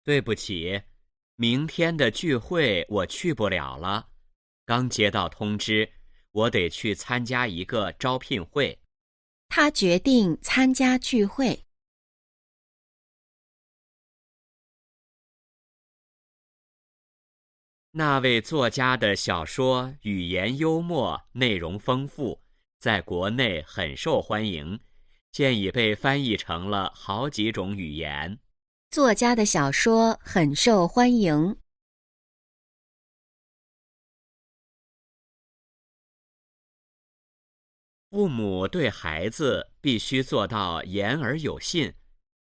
对不起，明天的聚会我去不了了。刚接到通知，我得去参加一个招聘会。他决定参加聚会。那位作家的小说语言幽默，内容丰富，在国内很受欢迎，现已被翻译成了好几种语言。作家的小说很受欢迎。父母对孩子必须做到言而有信，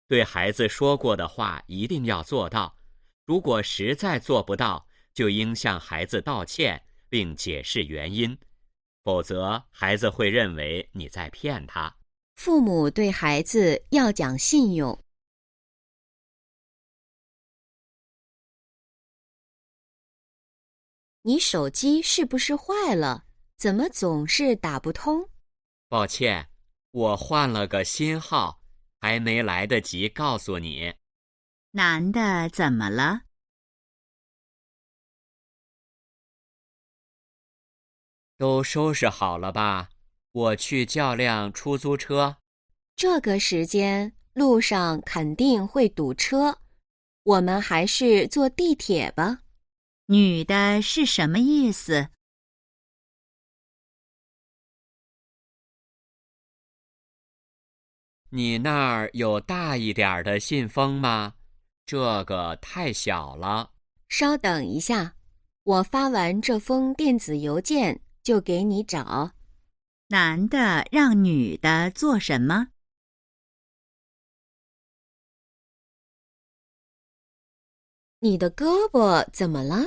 对孩子说过的话一定要做到。如果实在做不到，就应向孩子道歉，并解释原因，否则孩子会认为你在骗他。父母对孩子要讲信用。你手机是不是坏了？怎么总是打不通？抱歉，我换了个新号，还没来得及告诉你。男的怎么了？都收拾好了吧？我去叫辆出租车。这个时间路上肯定会堵车，我们还是坐地铁吧。女的是什么意思？你那儿有大一点儿的信封吗？这个太小了。稍等一下，我发完这封电子邮件就给你找。男的让女的做什么？你的胳膊怎么了？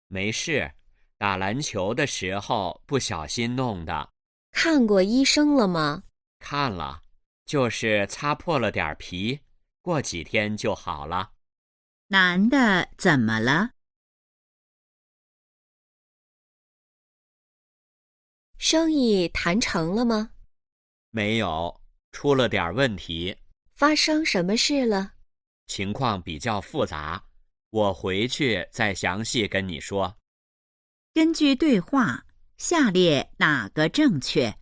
没事，打篮球的时候不小心弄的。看过医生了吗？看了，就是擦破了点皮，过几天就好了。男的怎么了？生意谈成了吗？没有，出了点问题，发生什么事了？情况比较复杂，我回去再详细跟你说。根据对话，下列哪个正确？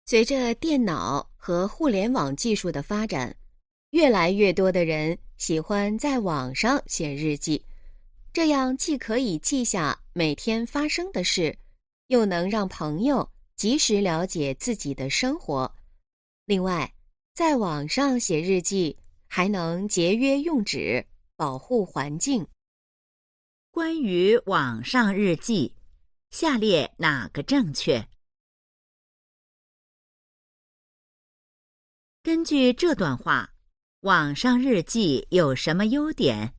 随着电脑和互联网技术的发展，越来越多的人喜欢在网上写日记，这样既可以记下每天发生的事，又能让朋友及时了解自己的生活。另外，在网上写日记还能节约用纸，保护环境。关于网上日记，下列哪个正确？根据这段话，网上日记有什么优点？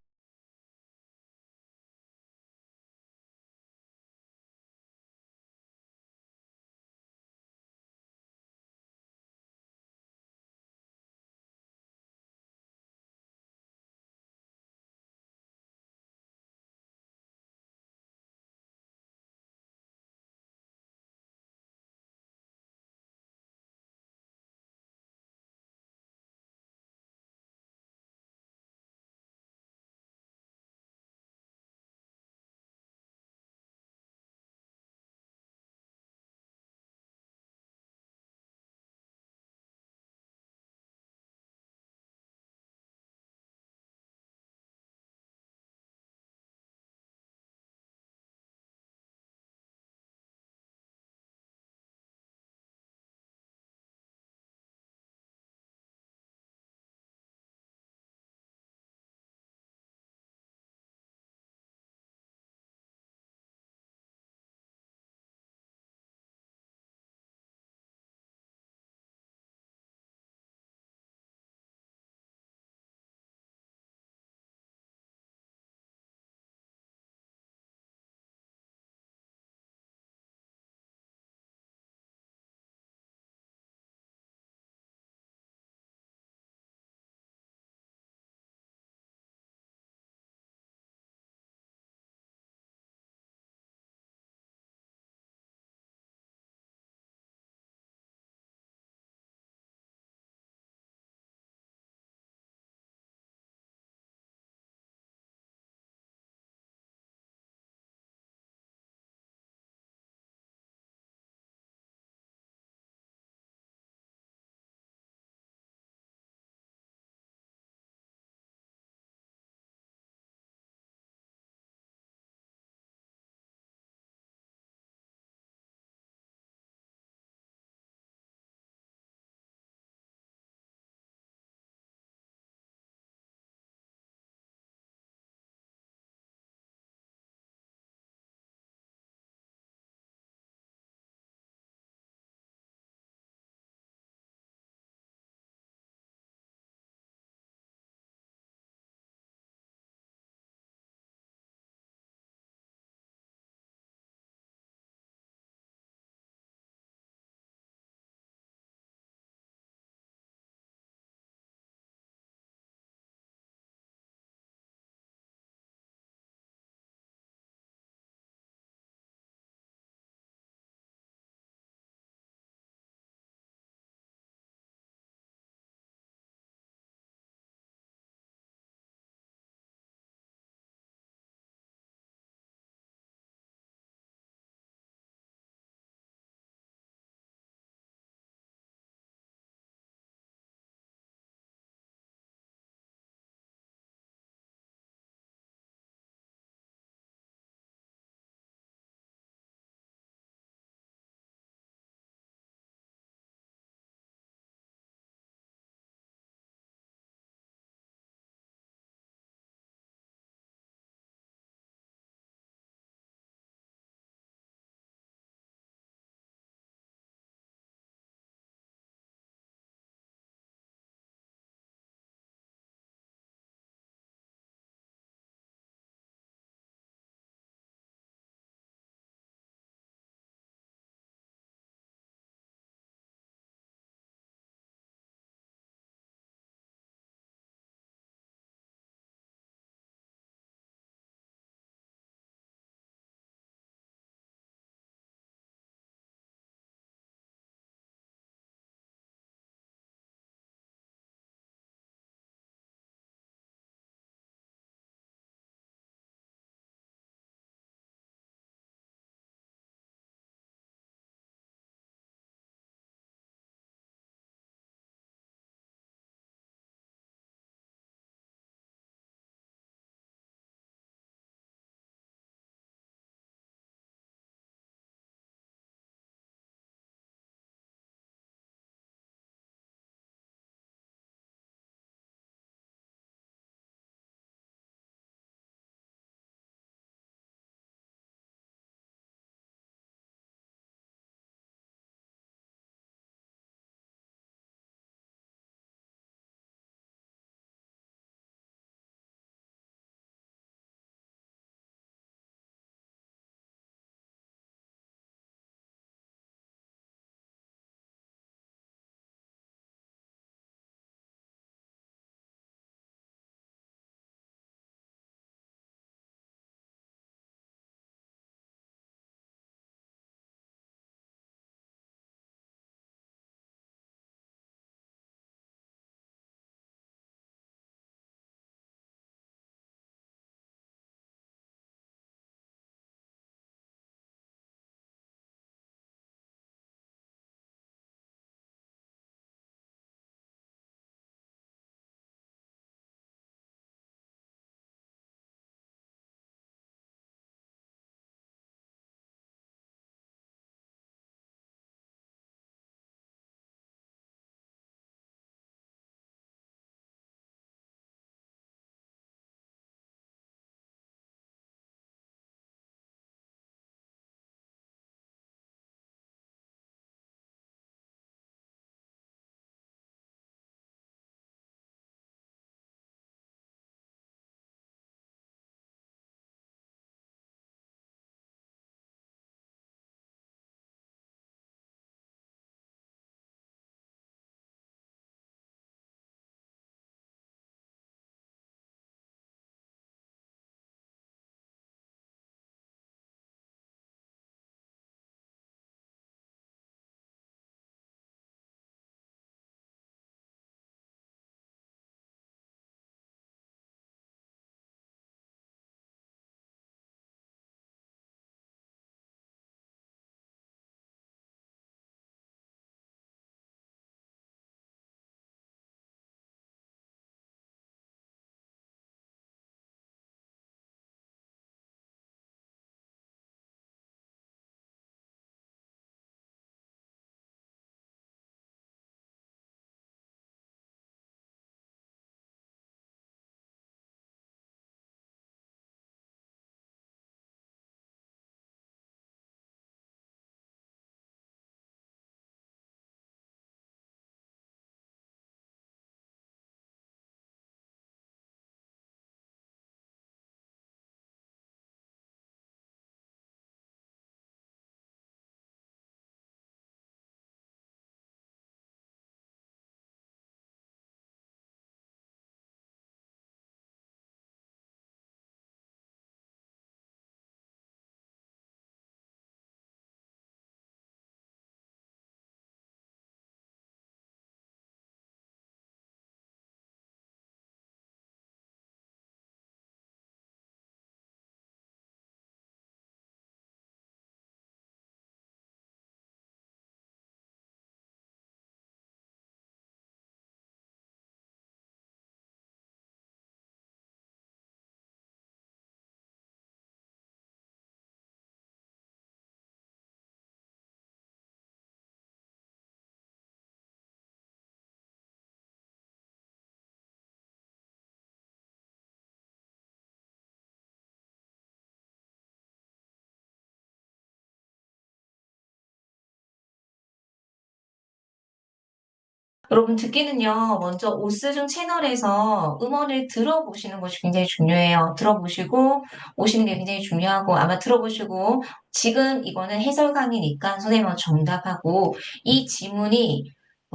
여러분 듣기는요, 먼저 오스중 채널에서 음원을 들어보시는 것이 굉장히 중요해요. 들어보시고 오시는 게 굉장히 중요하고 아마 들어보시고 지금 이거는 해설 강의니까 선생님은 정답하고 이 지문이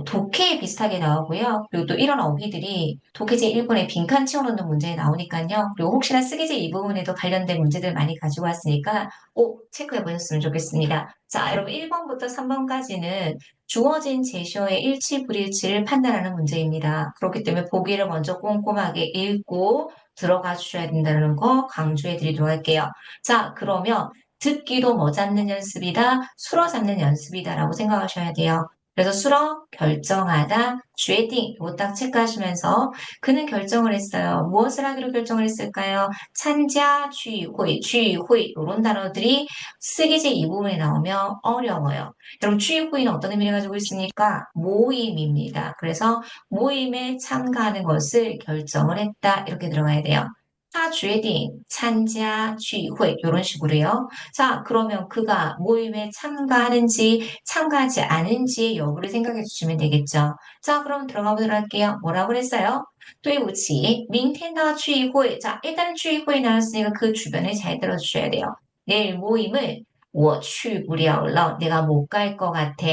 독해에 비슷하게 나오고요. 그리고 또 이런 어휘들이 독해제 1번에 빈칸 채워놓는 문제에 나오니까요. 그리고 혹시나 쓰기제 이 부분에도 관련된 문제들 많이 가지고 왔으니까 꼭 체크해 보셨으면 좋겠습니다. 자, 여러분 1번부터 3번까지는 주어진 제시어의 일치, 불일치를 판단하는 문제입니다. 그렇기 때문에 보기를 먼저 꼼꼼하게 읽고 들어가 주셔야 된다는 거 강조해 드리도록 할게요. 자, 그러면 듣기도 뭐 잡는 연습이다, 술어 잡는 연습이다라고 생각하셔야 돼요. 그래서 술어 결정하다, 쥐에딩 이거 딱 체크하시면서 그는 결정을 했어요. 무엇을 하기로 결정을 했을까요? 찬자, 쥐, 쥐, 이런 단어들이 쓰기제 이 부분에 나오면 어려워요. 여러분 취입구이는 어떤 의미를 가지고 있습니까? 모임입니다. 그래서 모임에 참가하는 것을 결정을 했다. 이렇게 들어가야 돼요. 他决定 参加 聚会 이런 식으로요. 자, 그러면 그가 모임에 참가하는지 참가하지 않은지의 여부를 생각해 주시면 되겠죠. 자, 그럼 들어가 보도록 할게요. 뭐라고 그랬어요? 对不起明天的聚会 자, 일단은聚会 나왔으니까 그 주변에 잘 들어주셔야 돼요. 내일 모임을 我去不了了. 내가 못 갈 것 같아.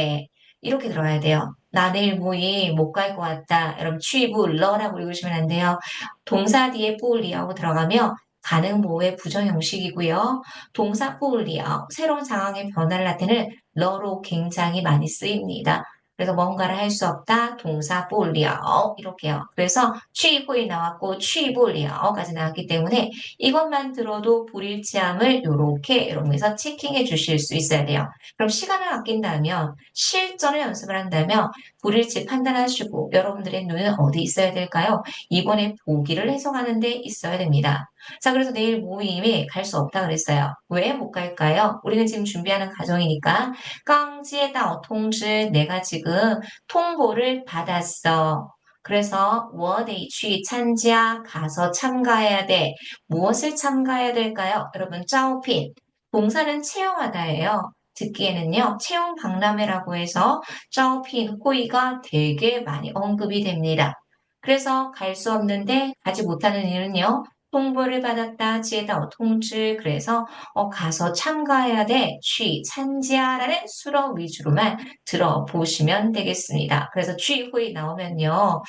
이렇게 들어가야 돼요. 나 내일 모임 못 갈 것 같다. 여러분 취불러라고 읽으시면 안 돼요. 동사 뒤에 뿌리하고 들어가면 가능 보호의 부정 형식이고요. 동사 뿌리하고 새로운 상황의 변화를 나타내는 러로 굉장히 많이 쓰입니다. 그래서 뭔가를 할 수 없다. 동사 뿌리하고 이렇게요. 그래서 취불이 나왔고 취불리하고까지 나왔기 때문에 이것만 들어도 불일치함을 이렇게 이용해서 체킹해 주실 수 있어야 돼요. 그럼 시간을 아낀다면 실전을 연습을 한다면 불일치 판단하시고 여러분들의 눈은 어디 있어야 될까요? 이번에 보기를 해석하는 데 있어야 됩니다. 자, 그래서 내일 모임에 갈 수 없다 그랬어요. 왜 못 갈까요? 우리는 지금 준비하는 과정이니까 깡지에다 통지 내가 지금 통보를 받았어. 그래서 我得去参加 가서 참가해야 돼. 무엇을 참가해야 될까요? 여러분 짜오핀 동사는 채용하다예요. 듣기에는요. 채용 박람회라고 해서 짜오핀 호의가 되게 많이 언급이 됩니다. 그래서 갈 수 없는데 가지 못하는 이유는요. 통보를 받았다, 지에다 통知. 그래서 가서 참가해야 돼. 취,参加라는 수로 위주로만 들어보시면 되겠습니다. 그래서 취 후이 나오면요.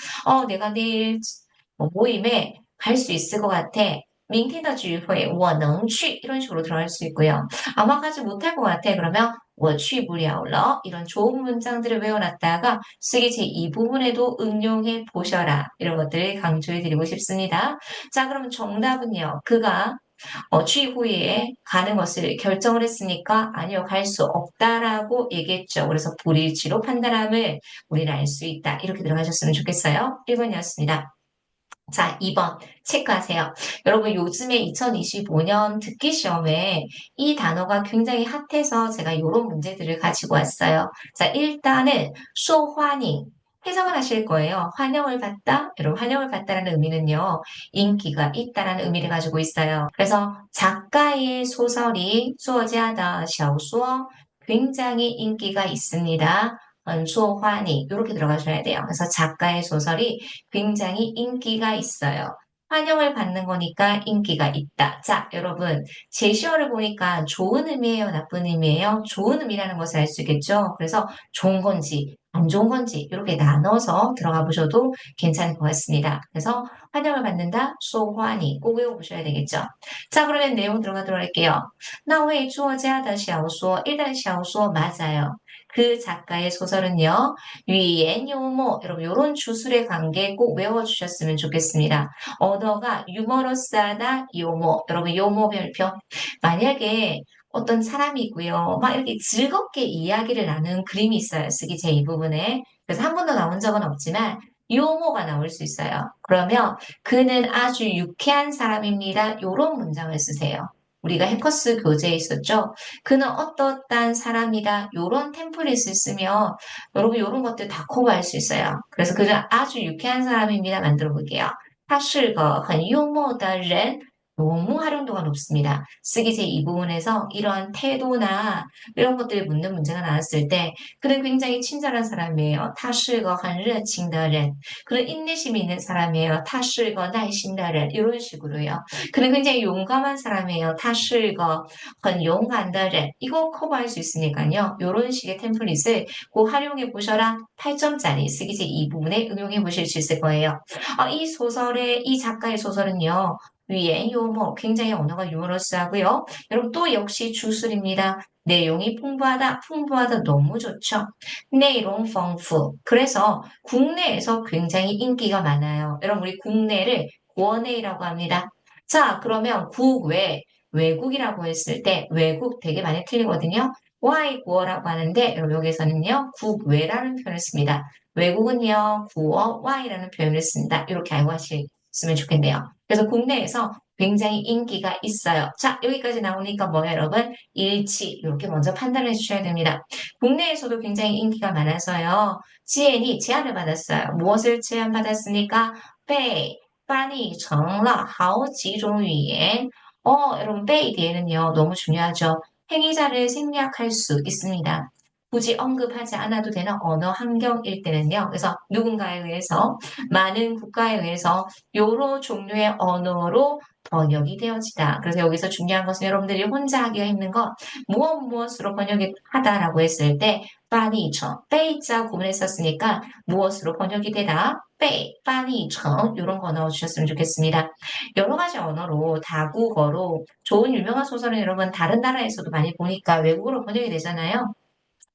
내가 내일 모임에 갈 수 있을 것 같아. 明天的聚会我能去 이런 식으로 들어갈 수 있고요. 아마 가지 못할 것 같아. 그러면 我去不了了 이런 좋은 문장들을 외워놨다가 쓰기 제2부분에도 응용해 보셔라. 이런 것들을 강조해 드리고 싶습니다. 자, 그럼 정답은요. 그가 취 후에 가는 것을 결정을 했으니까 아니요, 갈 수 없다라고 얘기했죠. 그래서 불일치로 판단함을 우리는 알 수 있다. 이렇게 들어가셨으면 좋겠어요. 1번이었습니다. 자, 2번 체크하세요. 여러분 요즘에 2025년 듣기 시험에 이 단어가 굉장히 핫해서 제가 이런 문제들을 가지고 왔어요. 자, 일단은 쇼환잉 해석을 하실 거예요. 환영을 받다. 여러분 환영을 받다라는 의미는요. 인기가 있다라는 의미를 가지고 있어요. 그래서 작가의 소설이 作家的小说 굉장히 인기가 있습니다. 很受欢迎 이렇게 들어가셔야 돼요. 그래서 작가의 소설이 굉장히 인기가 있어요. 환영을 받는 거니까 인기가 있다. 자, 여러분, 제시어를 보니까 좋은 의미예요, 나쁜 의미예요? 좋은 의미라는 것을 알 수 있겠죠? 그래서 좋은 건지, 안 좋은 건지 이렇게 나눠서 들어가 보셔도 괜찮을 것 같습니다. 그래서 환영을 받는다, 소환이 꼭 외워보셔야 되겠죠? 자, 그러면 내용 들어가도록 할게요. 那位作家的小说, 일단 小说 맞아요. 그 작가의 소설은요. 유엔 유머 여러분 이런 주술의 관계 꼭 외워주셨으면 좋겠습니다. 언어가 유머러스하다 유머 여러분 유머 별표 만약에 어떤 사람이고요. 막 이렇게 즐겁게 이야기를 나누는 그림이 있어요. 쓰기 제 이 부분에. 그래서 한 번도 나온 적은 없지만 유머가 나올 수 있어요. 그러면 그는 아주 유쾌한 사람입니다. 이런 문장을 쓰세요. 우리가 해커스 교재에 있었죠. 그는 어떠한 사람이다. 요런 템플릿을 쓰면 여러분 요런 것들 다 커버할 수 있어요. 그래서 그는 아주 유쾌한 사람입니다. 만들어 볼게요. 他是个很幽默的人. 너무 활용도가 높습니다. 쓰기제 이 부분에서 이러한 태도나 이런 것들을 묻는 문제가 나왔을 때 그는 굉장히 친절한 사람이에요. 他是个很热情的人. 그는 인내심이 있는 사람이에요. 他是个耐心的人. 이런 식으로요. 그는 굉장히 용감한 사람이에요. 他是个很勇敢的人. 이거 커버할 수 있으니까요. 이런 식의 템플릿을 꼭 활용해 보셔라. 8점짜리 쓰기제 이 부분에 응용해 보실 수 있을 거예요. 이 작가의 소설은요. 위엔 유머, 굉장히 언어가 유머러스하고요. 여러분 또 역시 주술입니다. 내용이 풍부하다, 풍부하다 너무 좋죠. 내용丰富. 그래서 국내에서 굉장히 인기가 많아요. 여러분 우리 국내를 국내라고 합니다. 자, 그러면 국외, 외국이라고 했을 때 외국 되게 많이 틀리거든요. Y국어라고 하는데 여기서는요 국외라는 표현을 씁니다. 외국은요 구어 Y라는 표현을 씁니다. 이렇게 알고 하시면 좋겠네요. 그래서 국내에서 굉장히 인기가 있어요. 자, 여기까지 나오니까 뭐예요, 여러분? 일치 이렇게 먼저 판단해 주셔야 됩니다. 국내에서도 굉장히 인기가 많아서요. 지엔이 제안을 받았어요. 무엇을 제안받았습니까? 被翻译成了好几种语言. 여러분 被 뒤에는요 너무 중요하죠. 행위자를 생략할 수 있습니다. 굳이 언급하지 않아도 되는 언어 환경일 때는요. 그래서 누군가에 의해서 많은 국가에 의해서 여러 종류의 언어로 번역이 되어지다. 그래서 여기서 중요한 것은 여러분들이 혼자 하기가 힘든 것 무엇으로 번역이 하다라고 했을 때翻译成 빼이자 구분했었으니까 무엇으로 번역이 되다 빼, 翻译成 이런 거 넣어주셨으면 좋겠습니다. 여러 가지 언어로 다국어로 좋은 유명한 소설은 여러분 다른 나라에서도 많이 보니까 외국어로 번역이 되잖아요.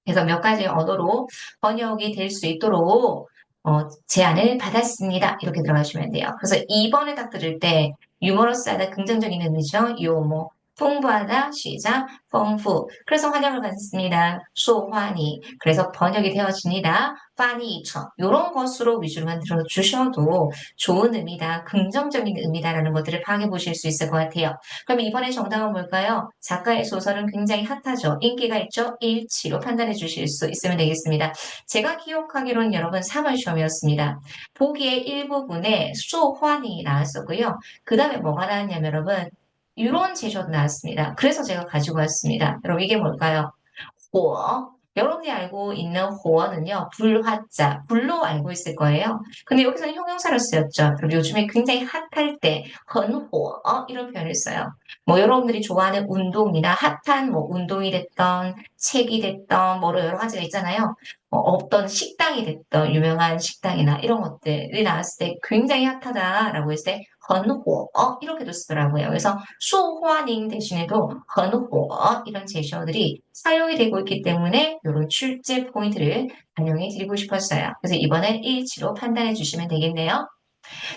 그래서 몇 가지 언어로 번역이 될 수 있도록 제안을 받았습니다. 이렇게 들어가시면 돼요. 그래서 2번에 딱 들을 때 유머러스하다 긍정적인 의미죠. 요모 풍부하다 시작丰富 그래서 환영을 받습니다. 소환이 그래서 번역이 되어집니다. 翻译成 이런 것으로 위주로만 들어주셔도 좋은 의미다. 긍정적인 의미다라는 것들을 파악해 보실 수 있을 것 같아요. 그럼 이번에 정답은 뭘까요? 작가의 소설은 굉장히 핫하죠. 인기가 있죠. 일치로 판단해 주실 수 있으면 되겠습니다. 제가 기억하기로는 여러분 3월 시험이었습니다. 보기의 일부분에 소환이 나왔었고요. 그 다음에 뭐가 나왔냐면 여러분 이런 제시어도 나왔습니다. 그래서 제가 가지고 왔습니다. 여러분 이게 뭘까요? 호어. 여러분이 알고 있는 호어는요. 불화자, 불로 알고 있을 거예요. 근데 여기서는 형용사로 쓰였죠. 그럼 요즘에 굉장히 핫할 때 헌호어 이런 표현을 써요. 뭐 여러분들이 좋아하는 운동이나 핫한 뭐 운동이 됐던 책이 됐던 뭐로 여러 가지가 있잖아요. 어떤 식당이 됐던 유명한 식당이나 이런 것들이 나왔을 때 굉장히 핫하다라고 했을 때 헌호어 이렇게도 쓰더라고요. 그래서 소환잉 대신에도 헌호어 이런 제시어들이 사용이 되고 있기 때문에 이런 출제 포인트를 반영해 드리고 싶었어요. 그래서 이번엔 일치로 판단해 주시면 되겠네요.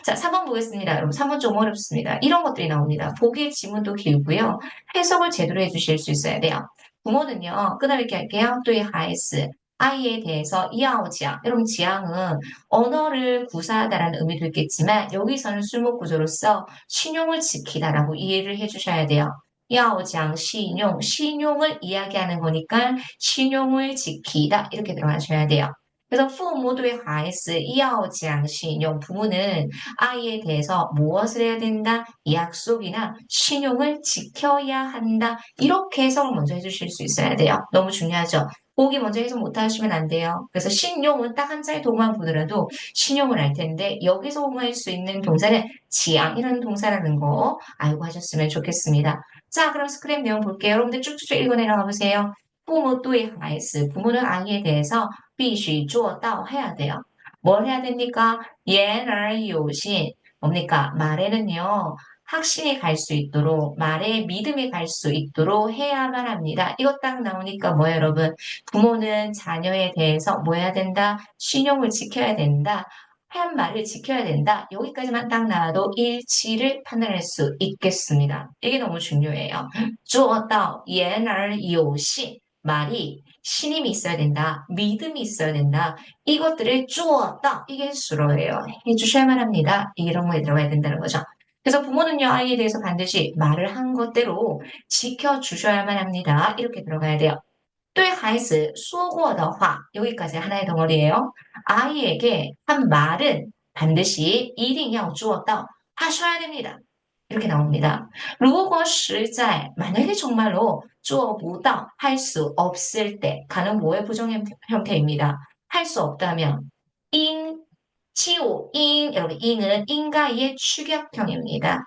자, 3번 보겠습니다. 여러분 3번 좀 어렵습니다. 이런 것들이 나옵니다. 보기의 지문도 길고요. 해석을 제대로 해주실 수 있어야 돼요. 부모는요. 끄덕이게 할게요. 对孩子 아이에 대해서 이아오지앙. 여러분 지앙은 언어를 구사하다라는 의미도 있겠지만 여기서는 술목 구조로서 신용을 지키다라고 이해를 해주셔야 돼요. 야오장 신용, 신용을 이야기하는 거니까 신용을 지키다 이렇게 들어가셔야 돼요. 그래서 父母对孩子要讲信用 부모는 아이에 대해서 무엇을 해야 된다? 약속이나 신용을 지켜야 한다. 이렇게 해석을 먼저 해주실 수 있어야 돼요. 너무 중요하죠. 보기 먼저 해석 못 하시면 안 돼요. 그래서 신용은 딱 한 자의 동만 보더라도 신용을 알 텐데 여기서 응할 수 있는 동사는 지향이라는 동사라는 거 알고 하셨으면 좋겠습니다. 자, 그럼 스크랩 내용 볼게요. 여러분들 쭉쭉쭉 읽어 내려가 보세요. 父母对孩子 부모는 아이에 대해서 必须做到 해야 돼요. 뭘 해야 됩니까? 言而有信 뭡니까? 말에는요. 확신이 갈 수 있도록 말에 믿음이 갈 수 있도록 해야만 합니다. 이것 딱 나오니까 뭐예요, 여러분? 부모는 자녀에 대해서 뭐 해야 된다? 신용을 지켜야 된다. 한 말을 지켜야 된다. 여기까지만 딱 나와도 일치를 판단할 수 있겠습니다. 이게 너무 중요해요. 做到言而有信 말이 신임이 있어야 된다. 믿음이 있어야 된다. 이것들을 做到 이게 수로예요. 해주셔야만 합니다. 이런 거에 들어가야 된다는 거죠. 그래서 부모는요, 아이에 대해서 반드시 말을 한 것대로 지켜주셔야만 합니다. 이렇게 들어가야 돼요. 对孩子说过的话 여기까지 하나의 덩어리예요. 아이에게 한 말은 반드시 一定要做到 하셔야 됩니다. 이렇게 나옵니다. 如果实在 만약에 정말로 做不到 할 수 없을 때 가는 뭐의 부정 형태입니다. 할 수 없다면 因 치오 인 여러분 인은 인가의 축약형입니다.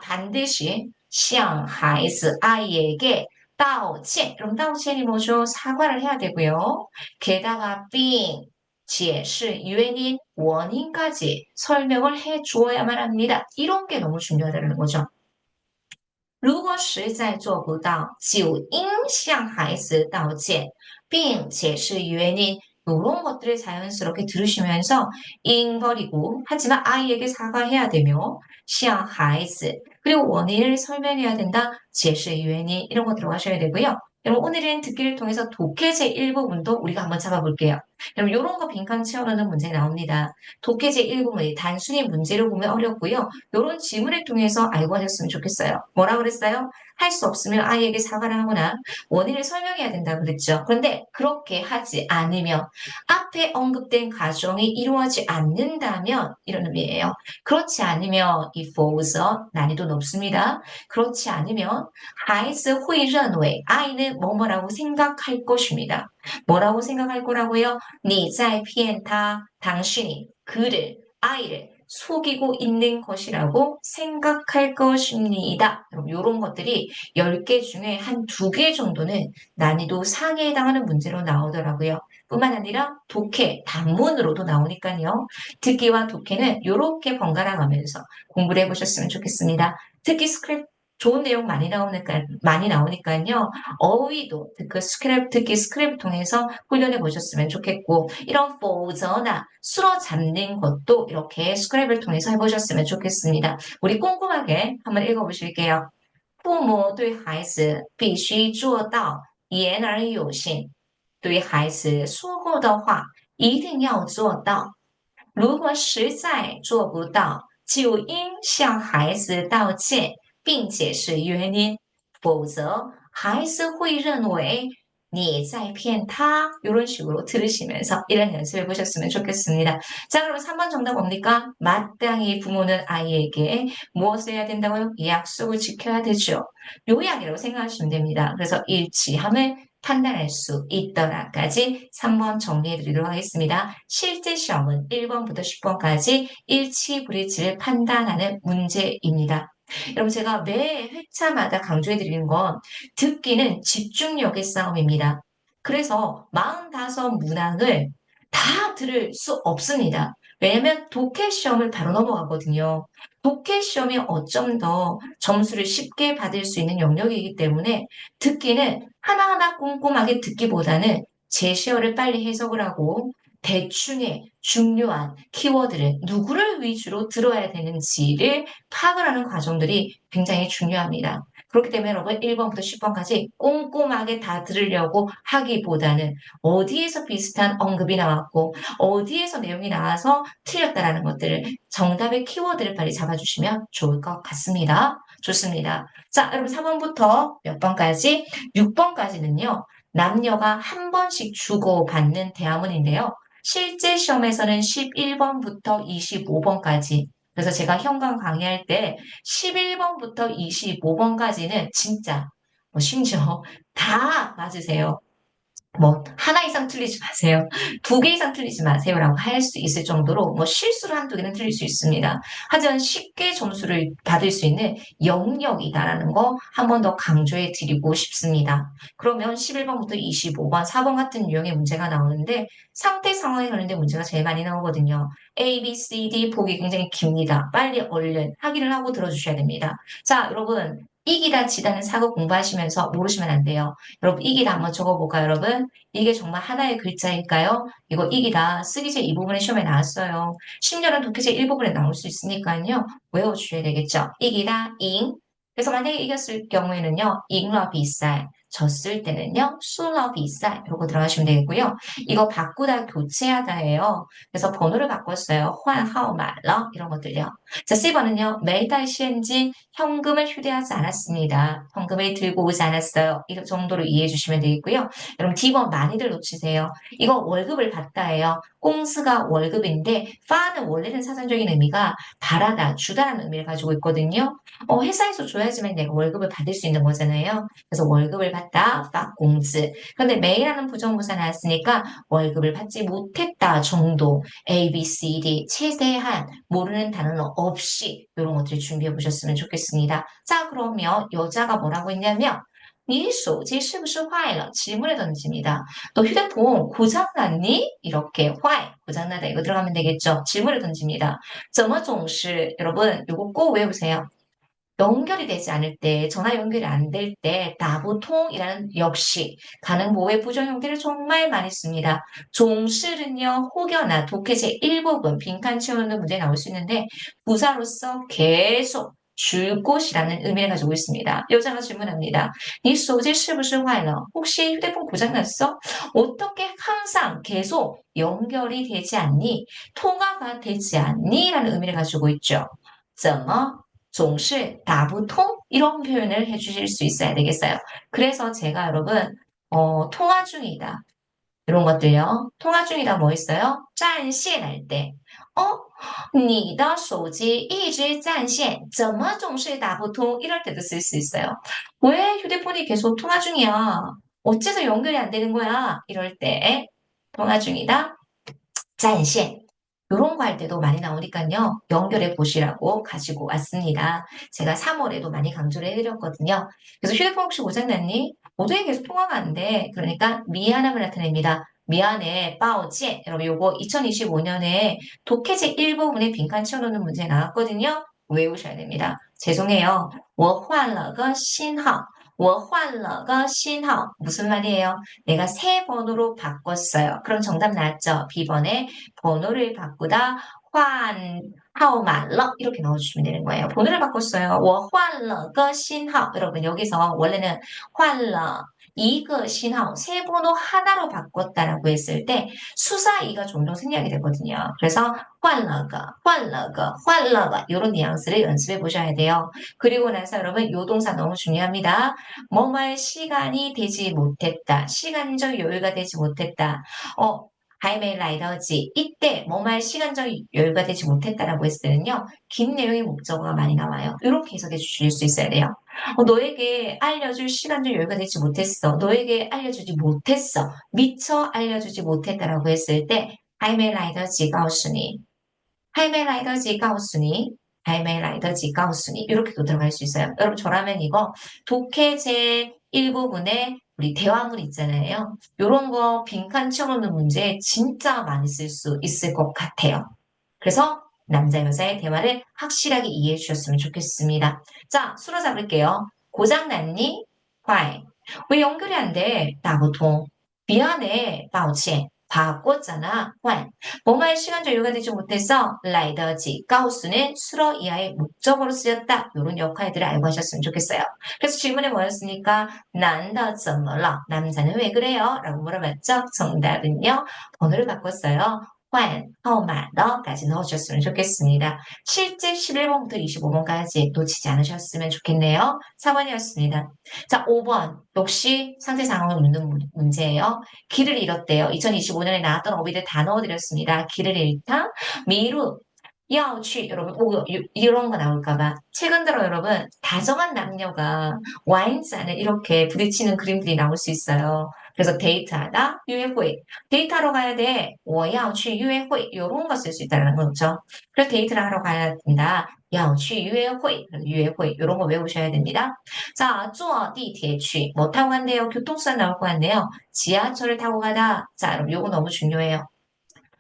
반드시 向孩子 아이에게 道歉 그럼 道歉이 뭐죠? 사과를 해야 되고요. 게다가 并 解释 原因 원인까지 설명을 해 주어야만 합니다. 이런 게 너무 중요하다는 거죠. 如果实在做不到，就应向孩子道歉，并解释原因。 이런 것들을 자연스럽게 들으시면서 잉 버리고 하지만 아이에게 사과해야 되며 向孩子 그리고 원인을 설명해야 된다. 解释原因 이런 거 들어가셔야 되고요. 여러분 오늘은 듣기를 통해서 독해제 1부분도 우리가 한번 잡아볼게요. 여러분 이런 거 빈칸 채워넣는 문제 나옵니다. 독해제 1부분이 단순히 문제로 보면 어렵고요. 이런 지문을 통해서 알고 하셨으면 좋겠어요. 뭐라 그랬어요? 할 수 없으면 아이에게 사과를 하거나 원인을 설명해야 된다고 그랬죠. 그런데 그렇게 하지 않으면 앞에 언급된 과정이 이루어지지 않는다면 이런 의미예요. 그렇지 않으면 이 for서 난이도 높습니다. 그렇지 않으면 孩子会认为 아이는 뭐뭐라고 생각할 것입니다. 뭐라고 생각할 거라고요? 你在骗他 당신이 그를 아이를 속이고 있는 것이라고 생각할 것입니다. 이런 것들이 10개 중에 한 2개 정도는 난이도 상해에 해당하는 문제로 나오더라고요. 뿐만 아니라 독해, 단문으로도 나오니까요. 듣기와 독해는 이렇게 번갈아 가면서 공부를 해보셨으면 좋겠습니다. 특히 스크립트 좋은 내용 많이 나오니까요. 어휘도 듣기 스크립트 통해서 훈련해 보셨으면 좋겠고, 이런 포저나 술어 잡는 것도 이렇게 스크립을 통해서 해보셨으면 좋겠습니다. 우리 꼼꼼하게 한번 읽어보실게요. 父母对孩子必须做到言而有信，对孩子说过的话一定要做到。如果实在做不到，就应向孩子道歉，并解释原因，否则孩子会认为你在骗他. 이런 식으로 들으시면서 이런 연습해 보셨으면 좋겠습니다. 자, 그럼 3번 정답 뭡니까? 마땅히 부모는 아이에게 무엇을 해야 된다고요? 약속을 지켜야 되죠. 요약이라고 생각하시면 됩니다. 그래서 일치함을 판단할 수 있더라까지 3번 정리해 드리도록 하겠습니다. 실제 시험은 1번부터 10번까지 일치 불일치를 판단하는 문제입니다. 여러분 제가 매 회차마다 강조해 드리는 건 듣기는 집중력의 싸움입니다. 그래서 45문항을 다 들을 수 없습니다. 왜냐면 독해 시험을 바로 넘어가거든요. 독해 시험이 어쩜 더 점수를 쉽게 받을 수 있는 영역이기 때문에 듣기는 하나하나 꼼꼼하게 듣기보다는 제시어를 빨리 해석을 하고 대충의 중요한 키워드를 누구를 위주로 들어야 되는지를 파악을 하는 과정들이 굉장히 중요합니다. 그렇기 때문에 여러분 1번부터 10번까지 꼼꼼하게 다 들으려고 하기보다는 어디에서 비슷한 언급이 나왔고 어디에서 내용이 나와서 틀렸다라는 것들을 정답의 키워드를 빨리 잡아주시면 좋을 것 같습니다. 좋습니다. 자, 여러분 4번부터 몇 번까지? 6번까지는요. 남녀가 한 번씩 주고받는 대화문인데요. 실제 시험에서는 11번부터 25번까지 그래서 제가 현강 강의할 때 11번부터 25번까지는 진짜 심지어 다 맞으세요. 하나 이상 틀리지 마세요. 2개 이상 틀리지 마세요라고 할 수 있을 정도로 실수를 한두 개는 틀릴 수 있습니다. 하지만 쉽게 점수를 받을 수 있는 영역이다라는 거 한 번 더 강조해 드리고 싶습니다. 그러면 11번부터 25번, 4번 같은 유형의 문제가 나오는데 상태 상황에 관련된 문제가 제일 많이 나오거든요. A, B, C, D 보기 굉장히 깁니다. 빨리 얼른 확인을 하고 들어주셔야 됩니다. 자, 여러분 이기다 지다는 사고 공부하시면서 모르시면 안 돼요. 여러분 이기다 한번 적어볼까요, 여러분? 이게 정말 하나의 글자일까요? 이거 이기다 쓰기제 2부분에 시험에 나왔어요. 심지어는 독해제 1부분에 나올 수 있으니까요. 외워주셔야 되겠죠. 이기다 잉. 그래서 만약에 이겼을 경우에는요. 잉러 비쌀. 졌을 때는요, 술러 비싸 이러고 들어가시면 되겠고요. 이거 바꾸다 교체하다예요. 그래서 번호를 바꿨어요. 환하오말러 이런 것들요. 자, C번은요. 매달 시엔진 현금을 휴대하지 않았습니다. 현금을 들고 오지 않았어요. 이 정도로 이해해 주시면 되겠고요. 여러분 D번 많이들 놓치세요. 이거 월급을 받다예요. 꽁스가 월급인데 파는 원래는 사전적인 의미가 바라다, 주다라는 의미를 가지고 있거든요. 회사에서 줘야지만 내가 월급을 받을 수 있는 거잖아요. 그래서 월급을 받다, 파 꽁스. 그런데 매일하는 부정부사 나왔으니까 월급을 받지 못했다 정도. A, B, C, D 최대한 모르는 단어는 없이 이런 것들을 준비해 보셨으면 좋겠습니다. 자, 그러면 여자가 뭐라고 했냐면 你手机是不是坏了? 질문을 던집니다. 너 휴대폰 고장났니? 이렇게 坏, 고장나다 이거 들어가면 되겠죠. 질문을 던집니다. 怎么总是 여러분 이거 꼭 외우세요. 연결이 되지 않을 때, 전화 연결이 안 될 때, 나보통이라는 역시 가능 보호의 부정 형태를 정말 많이 씁니다. 종실은요, 혹여나 독해제 일부분 빈칸 채우는 문제 나올 수 있는데, 부사로서 계속 줄 곳이라는 의미를 가지고 있습니다. 여자가 질문합니다. 니 소지 是不是坏了? 혹시 휴대폰 고장났어? 어떻게 항상 계속 연결이 되지 않니? 통화가 되지 않니? 라는 의미를 가지고 있죠. 怎么 总是 打不通 이런 표현을 해주실 수 있어야 되겠어요. 그래서 제가 여러분 통화 중이다 이런 것들요. 통화 중이다 뭐 있어요? 占线할 때. 你的手机一直占线怎么总是打不通 이럴 때도 쓸 수 있어요. 왜 휴대폰이 계속 통화 중이야? 어째서 연결이 안 되는 거야? 이럴 때 통화 중이다. 占线. 이런 거 할 때도 많이 나오니까요. 연결해 보시라고 가지고 왔습니다. 제가 3월에도 많이 강조를 해드렸거든요. 그래서 휴대폰 혹시 고장났니? 어떻게 계속 통화가 안 돼? 그러니까 미안함을 나타냅니다. 미안해, 抱歉. 여러분 요거 2025년에 독해제 일부분에 빈칸 채워놓는 문제 나왔거든요. 외우셔야 됩니다. 죄송해요. 我换了个신호. 我换了个신호. 무슨 말이에요? 내가 새 번호로 바꿨어요. 그럼 정답 나왔죠? B번에 번호를 바꾸다 환 하오말러 이렇게 넣어주시면 되는 거예요. 번호를 바꿨어요. 我换了个신호. 여러분 여기서 원래는 换了 이그 신호 새 번호 하나로 바꿨다라고 했을 때 수사 이가 종종 생략이 되거든요. 그래서 换了个이런 뉘앙스를 연습해 보셔야 돼요. 그리고 나서 여러분 요 동사 너무 중요합니다. 뭐뭐할 시간이 되지 못했다. 시간적 여유가 되지 못했다. 还没来得及 이때 뭐말 시간적 여유가 되지 못했다라고 했을 때는요. 긴 내용의 목적어가 많이 나와요. 이렇게 해석해 주실 수 있어야 돼요. 너에게 알려줄 시간적 여유가 되지 못했어. 너에게 알려주지 못했어. 미처 알려주지 못했다라고 했을 때 还没来得及告诉你.还没来得及告诉你.还没来得及告诉你. 이렇게도 들어갈 수 있어요. 여러분 저라면 이거 독해제 일부분에 우리 대화문 있잖아요. 요런 거 빈칸 채워놓는 문제 진짜 많이 쓸 수 있을 것 같아요. 그래서 남자 여자의 대화를 확실하게 이해해 주셨으면 좋겠습니다. 자, 수로 잡을게요. 고장났니? 坏. 왜 연결이 안 돼? 打不通. 미안해. 抱歉. 바꿨잖아. 换. 뭐뭐의 시간적 여유가 되지 못해서 来得及 가우스는 수로 이하의 목적어로 쓰였다. 이런 역할들을 알고 하셨으면 좋겠어요. 그래서 질문에 뭐였습니까? 男的怎么了? 남자는 왜 그래요? 라고 물어봤죠. 정답은요. 번호를 바꿨어요. 换, 号码너 까지 넣어주셨으면 좋겠습니다. 실제 11번부터 25번까지 놓치지 않으셨으면 좋겠네요. 4번이었습니다. 자, 5번. 역시 상세 상황을 묻는 문제예요. 길을 잃었대요. 2025년에 나왔던 어휘들 다 넣어드렸습니다. 길을 잃다, 미루, 야오취 여러분 이런 거 나올까봐 최근 들어 여러분 다정한 남녀가 와인잔을 이렇게 부딪히는 그림들이 나올 수 있어요. 그래서 데이트하다, 유해회 데이트하러 가야 돼. 我要去 유해회 이런 거 쓸 수 있다는 거죠. 그래서 데이트를 하러 가야 된다. 要去 유해회 이런 거 외우셔야 됩니다. 자, 坐地铁去뭐 타고 간대요? 교통수단 나올 것 같네요. 지하철을 타고 가다. 자, 여러분 요거 너무 중요해요.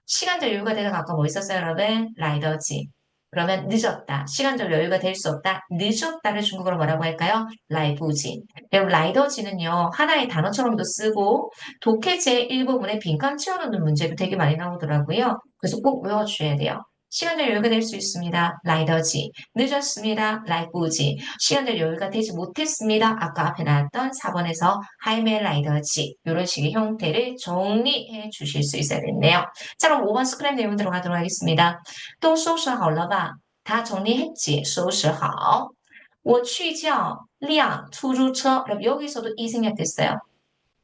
시간적 여유가 되다 아까 뭐 있었어요, 여러분? 라이더지. 그러면 늦었다. 시간적 여유가 될 수 없다. 늦었다를 중국어로 뭐라고 할까요? 라이부지. 여러분, 라이더지는요, 하나의 단어처럼도 쓰고, 독해제 일부분에 빈칸 채워놓는 문제도 되게 많이 나오더라고요. 그래서 꼭 외워주셔야 돼요. 시간적 여유가 될 수 있습니다. 来得及. 늦었습니다. 来不及. 시간적 여유가 되지 못했습니다. 아까 앞에 나왔던 4번에서 还没来得及. 이런 식의 형태를 정리해 주실 수 있어야겠네요. 자, 그럼 5번 스크랩 내용 들어가도록 하겠습니다. 都收拾好了吧? 다 정리했지. 收拾好. 我去叫辆出租车. 그럼 여기서도 이 생략됐어요.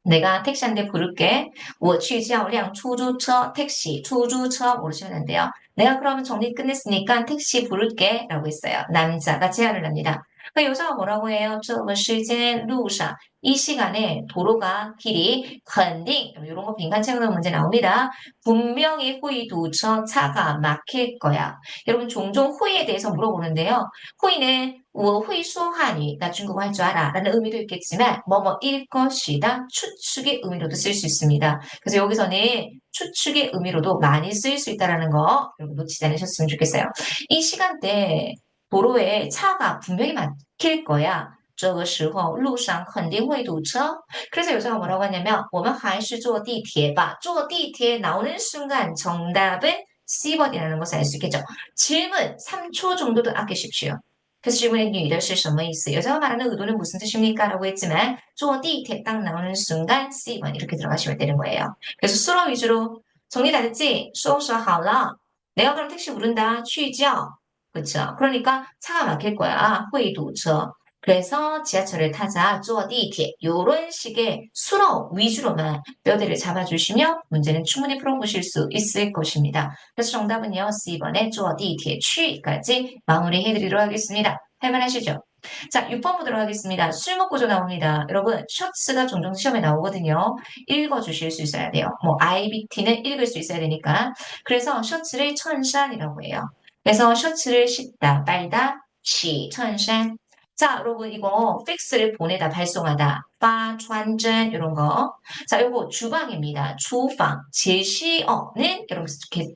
내가 택시 한 대 부를게. 我去叫辆出租车. 택시, 出租车 모르시면 안 돼요. 내가 그러면 정리 끝냈으니까 택시 부를게 라고 했어요. 남자가 제안을 합니다. 그 여자가 뭐라고 해요? 这个时间路上 이 시간에 도로가 길이 肯定 이런 거 빈칸 채우는 문제 나옵니다. 분명히 후이 도처 차가 막힐 거야. 여러분 종종 후이에 대해서 물어보는데요. 후이는 我会说汉语, 나 중국어 할 줄 알아 라는 의미도 있겠지만 뭐뭐일 것이다 추측의 의미로도 쓸 수 있습니다. 그래서 여기서는 추측의 의미로도 많이 쓰일 수 있다는 거 여러분 놓치지 않으셨으면 좋겠어요. 이 시간대 도로에 차가 분명히 막힐 거야. 这个时候路上肯定会堵车. 그래서 여자가 뭐라고 하냐면 我们还是坐地铁吧. 坐地铁 나오는 순간 정답은 C번이라는 것을 알 수 있겠죠. 질문 3초 정도도 아끼십시오. 그래서 질문에 女的是什么意思? 여자가 말하는 의도는 무슨 뜻입니까? 라고 했지만 坐地铁 딱 나오는 순간 C번 이렇게 들어가시면 되는 거예요. 그래서 수로 위주로 정리 다 됐지? 收拾好了. 내가 그럼 택시 부른다. 去叫. 그렇죠? 그러니까 차가 막힐 거야. 会堵车. 그래서 지하철을 타자, 坐地铁 이런 식의 수로 위주로만 뼈대를 잡아주시면 문제는 충분히 풀어보실 수 있을 것입니다. 그래서 정답은요. C번에 坐地铁 취까지 마무리해드리도록 하겠습니다. 할만하시죠? 자, 6번 보도록 하겠습니다. 술목 구조 나옵니다. 여러분, 셔츠가 종종 시험에 나오거든요. 읽어주실 수 있어야 돼요. 뭐 IBT는 읽을 수 있어야 되니까. 그래서 셔츠를 천산이라고 해요. 그래서 셔츠를 씻다, 빨다, 洗衬衫. 자, 여러분 이거 팩스를 보내다, 발송하다, 파传真 이런 거. 자, 요거 주방입니다. 주방, 제시어는 여러분 이렇게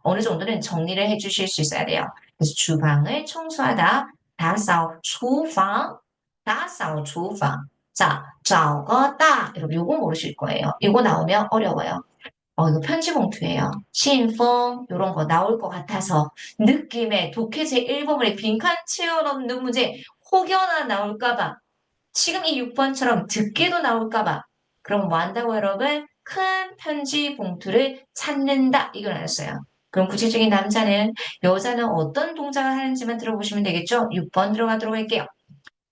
어느 정도는 정리를 해주실 수 있어야 돼요. 그래서 주방을 청소하다, 打扫厨房, 打扫厨房. 자, 找个大, 여러분 요거 모르실 거예요. 이거 나오면 어려워요. 이거 편지 봉투예요. 신풍 이런 거 나올 것 같아서 느낌에 독해제 1번물에 빈칸 채워넣는 문제 혹여나 나올까봐 지금 이 6번처럼 듣기도 나올까봐 그럼 뭐 한다고 여러분? 큰 편지 봉투를 찾는다 이걸 알았어요. 그럼 구체적인 남자는 여자는 어떤 동작을 하는지만 들어보시면 되겠죠? 6번 들어가도록 할게요.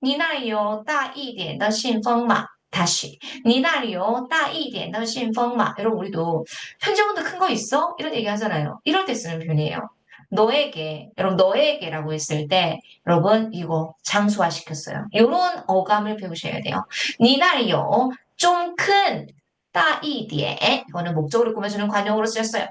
你那里有大一点的信封吗? 다시. 你那里有大一点的信封吗? 여러분 우리도 편지본도 큰 거 있어? 이런 얘기 하잖아요. 이럴 때 쓰는 표현이에요. 너에게, 여러분 너에게라고 했을 때 여러분 이거 장수화 시켰어요. 이런 어감을 배우셔야 돼요. 你那里有 좀 큰, 大一点 이거는 목적으로 꾸며주는 관용으로 쓰였어요.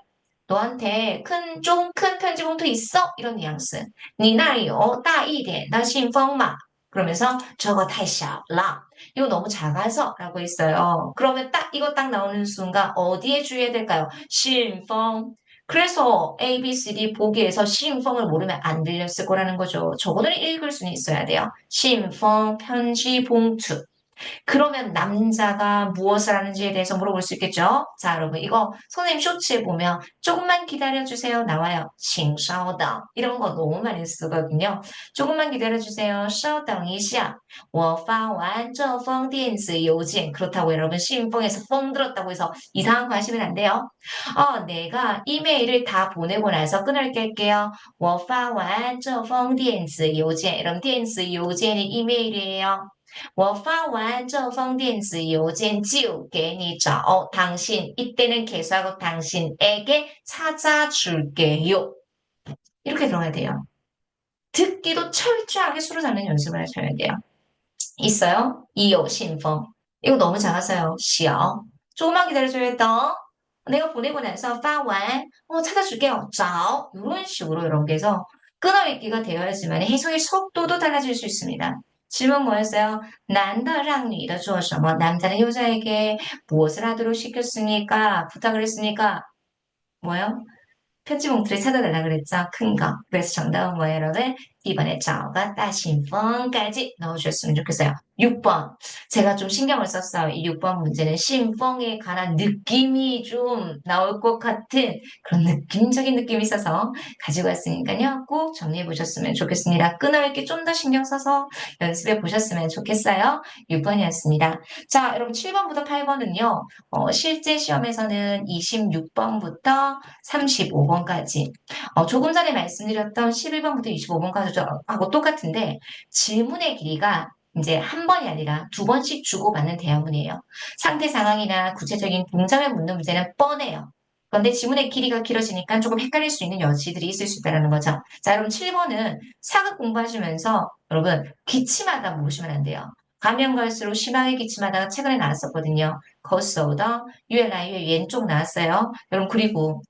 너한테 좀 큰 편지봉투 있어? 이런 뉘앙스. 你那里有大一点的信封吗? 그러면서 저거 太小了. 이거 너무 작아서 라고 했어요. 그러면 이거 딱 나오는 순간 어디에 주의해야 될까요? 信封. 그래서 A, B, C, D 보기에서 信封을 모르면 안 들렸을 거라는 거죠. 적어도 읽을 수는 있어야 돼요. 信封, 편지 봉투. 그러면 남자가 무엇을 하는지에 대해서 물어볼 수 있겠죠? 자, 여러분 이거 선생님 쇼츠에 보면 조금만 기다려주세요 나와요. 请稍等 이런 거 너무 많이 쓰거든요. 조금만 기다려주세요. 稍等一下. 我发完这封电子邮件 그렇다고 여러분 신봉에서 뽕 들었다고 해서 이상한 거 하시면 안 돼요. 내가 이메일을 다 보내고 나서 끈을 깰게요. 我发完这封电子邮件 여러분 电子邮件이 이메일이에요. 我发完这封电子邮件就给你找 당신 이때는 개수하고 당신에게 찾아줄게요. 이렇게 들어가야 돼요. 듣기도 철저하게 수로 잡는 연습을 하셔야 돼요. 있어요? 已有信封 이거 너무 작아서요. 小 조금만 기다려줘야겠다. 내가 보내고 나서 发完 찾아줄게요. 找 이런 식으로 이렇게 해서 끊어읽기가 되어야지만 해석의 속도도 달라질 수 있습니다. 질문 뭐였어요? 男的让女的做什么? 남자는 여자에게 무엇을 하도록 시켰습니까? 부탁을 했습니까? 뭐요? 편지 봉투를 찾아달라 그랬죠? 큰 거. 그래서 정답은 뭐예요, 여러분? B번에 적었다 신펑까지 넣어주셨으면 좋겠어요. 6번. 제가 좀 신경을 썼어요. 이 6번 문제는 신펑에 관한 느낌이 좀 나올 것 같은 그런 느낌적인 느낌이 있어서 가지고 왔으니까요. 꼭 정리해 보셨으면 좋겠습니다. 끊어읽기 좀 더 신경 써서 연습해 보셨으면 좋겠어요. 6번이었습니다. 자, 여러분 7번부터 8번은요. 실제 시험에서는 26번부터 35번까지 조금 전에 말씀드렸던 11번부터 25번까지하고 똑같은데 질문의 길이가 이제 한 번이 아니라 두 번씩 주고받는 대화문이에요. 상태 상황이나 구체적인 동작을 묻는 문제는 뻔해요. 그런데 지문의 길이가 길어지니까 조금 헷갈릴 수 있는 여지들이 있을 수 있다는 거죠. 자, 여러분 7번은 사극 공부하시면서 여러분 기침하다 모르시면 안 돼요. 가면 갈수록 심하게 기침하다가 최근에 나왔었거든요. 거스오더, 유엘라이유 왼쪽 나왔어요. 여러분 그리고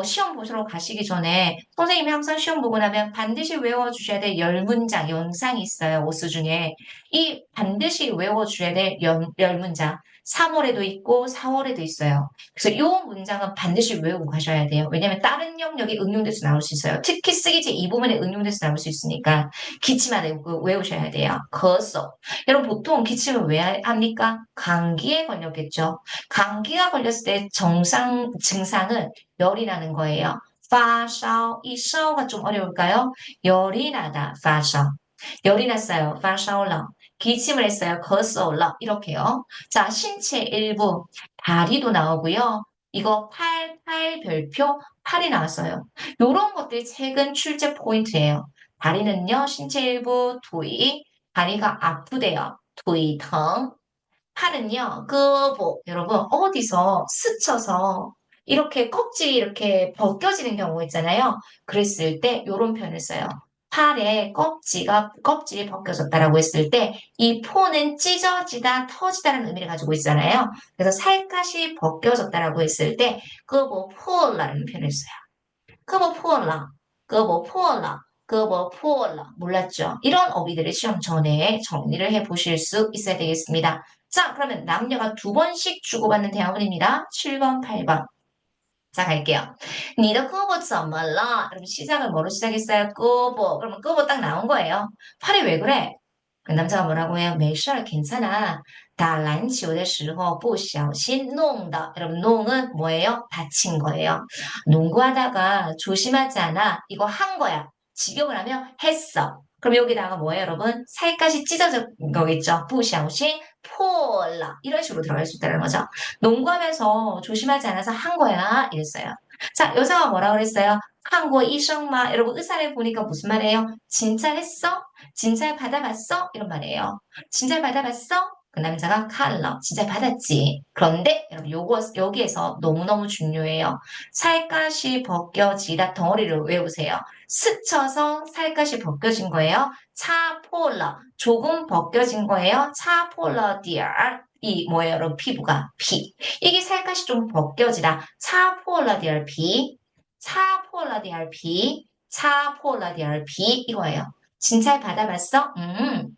시험 보시러 가시기 전에 선생님이 항상 시험 보고 나면 반드시 외워주셔야 될 10문장 영상이 있어요. 오수 중에. 이 반드시 외워주셔야 될 10문장. 3월에도 있고 4월에도 있어요. 그래서 이 문장은 반드시 외우고 가셔야 돼요. 왜냐하면 다른 영역에 응용돼서 나올 수 있어요. 특히 쓰기제 이 부분에 응용돼서 나올 수 있으니까 기침하다 외우셔야 돼요. 거서. 여러분 보통 기침을 왜 합니까? 감기에 걸렸겠죠. 감기가 걸렸을 때 증상은 열이 나는 거예요. 파샤오, 이 샤오가 좀 어려울까요? 열이 나다, 파샤오. 열이 났어요, 파샤오라. 기침을 했어요, 거스올라. 이렇게요. 자, 신체 일부, 다리도 나오고요. 이거 팔별표, 팔이 나왔어요. 요런 것들이 최근 출제 포인트예요. 다리는요, 신체 일부, 도이, 다리가 아프대요. 도이疼. 팔은요, 끄보. 여러분, 어디서 스쳐서 이렇게 껍질이 이렇게 벗겨지는 경우 있잖아요. 그랬을 때 요런 표현을 써요. 팔에 껍질이 벗겨졌다라고 했을 때 이 포는 찢어지다, 터지다라는 의미를 가지고 있잖아요. 그래서 살갗이 벗겨졌다라고 했을 때 끄보 포라는 표현을 써요. 끄보 포라, 끄보 포라, 끄보 포라. 몰랐죠? 이런 어휘들을 시험 전에 정리를 해보실 수 있어야 되겠습니다. 자, 그러면 남녀가 두 번씩 주고받는 대화문입니다. 7번, 8번. 자, 갈게요. 니더 끄보 怎么了? 그럼 시작을 뭐로 시작했어요? 끄보. 그러면 끄보 딱 나온 거예요. 팔이 왜 그래? 그 남자가 뭐라고 해요? 没事, 괜찮아. 打篮球的时候不小心弄的. 여러분, 농은 뭐예요? 다친 거예요. 농구하다가 조심하지 않아. 이거 한 거야. 직역을 하면 했어. 그럼 여기다가 뭐예요, 여러분? 살갗이 찢어진 거겠죠? 不小心 破了. 이런 식으로 들어갈 수 있다는 거죠. 농구하면서 조심하지 않아서 한 거야. 이랬어요. 자, 여자가 뭐라고 그랬어요? 한국 이성마. 여러분, 의사를 보니까 무슨 말이에요? 진짜 했어? 진찰 받아봤어? 이런 말이에요. 진찰 받아봤어? 그 남자가 칼러. 진찰 받았지. 그런데 여러분 여기에서 너무너무 중요해요. 살갗이 벗겨지다 덩어리를 외우세요. 스쳐서 살갗이 벗겨진 거예요. 차폴러. 조금 벗겨진 거예요. 차폴러 디얼. 이 뭐예요, 여러분? 피부가 피. 이게 살갗이 좀 벗겨지다. 차폴러 디얼 피. 차폴러 디얼 피. 차폴러 디얼 피. 이거예요. 진찰 받아봤어?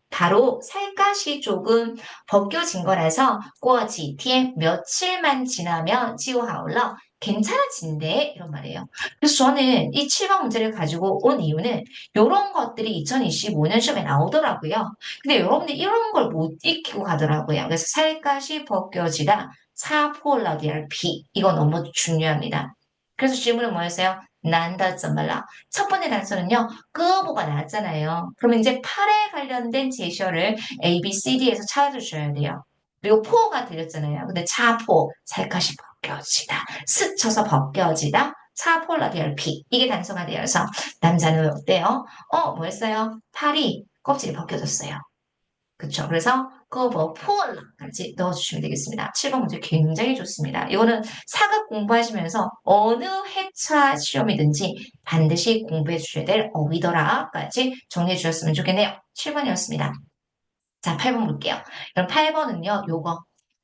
바로 살갗이 조금 벗겨진 거라서 过几天 며칠만 지나면 就好了. 괜찮아진대 이런 말이에요. 그래서 저는 이 7번 문제를 가지고 온 이유는 이런 것들이 2025년 시험에 나오더라고요. 근데 여러분들 이런 걸 못 익히고 가더라고요. 그래서 살갗이 벗겨지다 사폴라디알 피 이거 너무 중요합니다. 그래서 질문은 뭐였어요? 난다 쩌말라. 첫 번째 단서는요. 끄보가 나왔잖아요. 그러면 이제 팔에 관련된 제시어를 A, B, C, D에서 찾아주셔야 돼요. 그리고 포가 들렸잖아요. 근데 차포, 살갗이 벗겨지다. 스쳐서 벗겨지다. 차폴라디얼 피. 이게 단서가 되어서 남자는 어때요? 뭐였어요? 팔이 껍질이 벗겨졌어요. 그쵸. 그래서 그거 포얼라까지 넣어주시면 되겠습니다. 7번 문제 굉장히 좋습니다. 이거는 사극 공부하시면서 어느 회차 시험이든지 반드시 공부해 주셔야 될 어휘더라까지 정리해 주셨으면 좋겠네요. 7번이었습니다. 자, 8번 볼게요. 그럼 8번은요, 요거.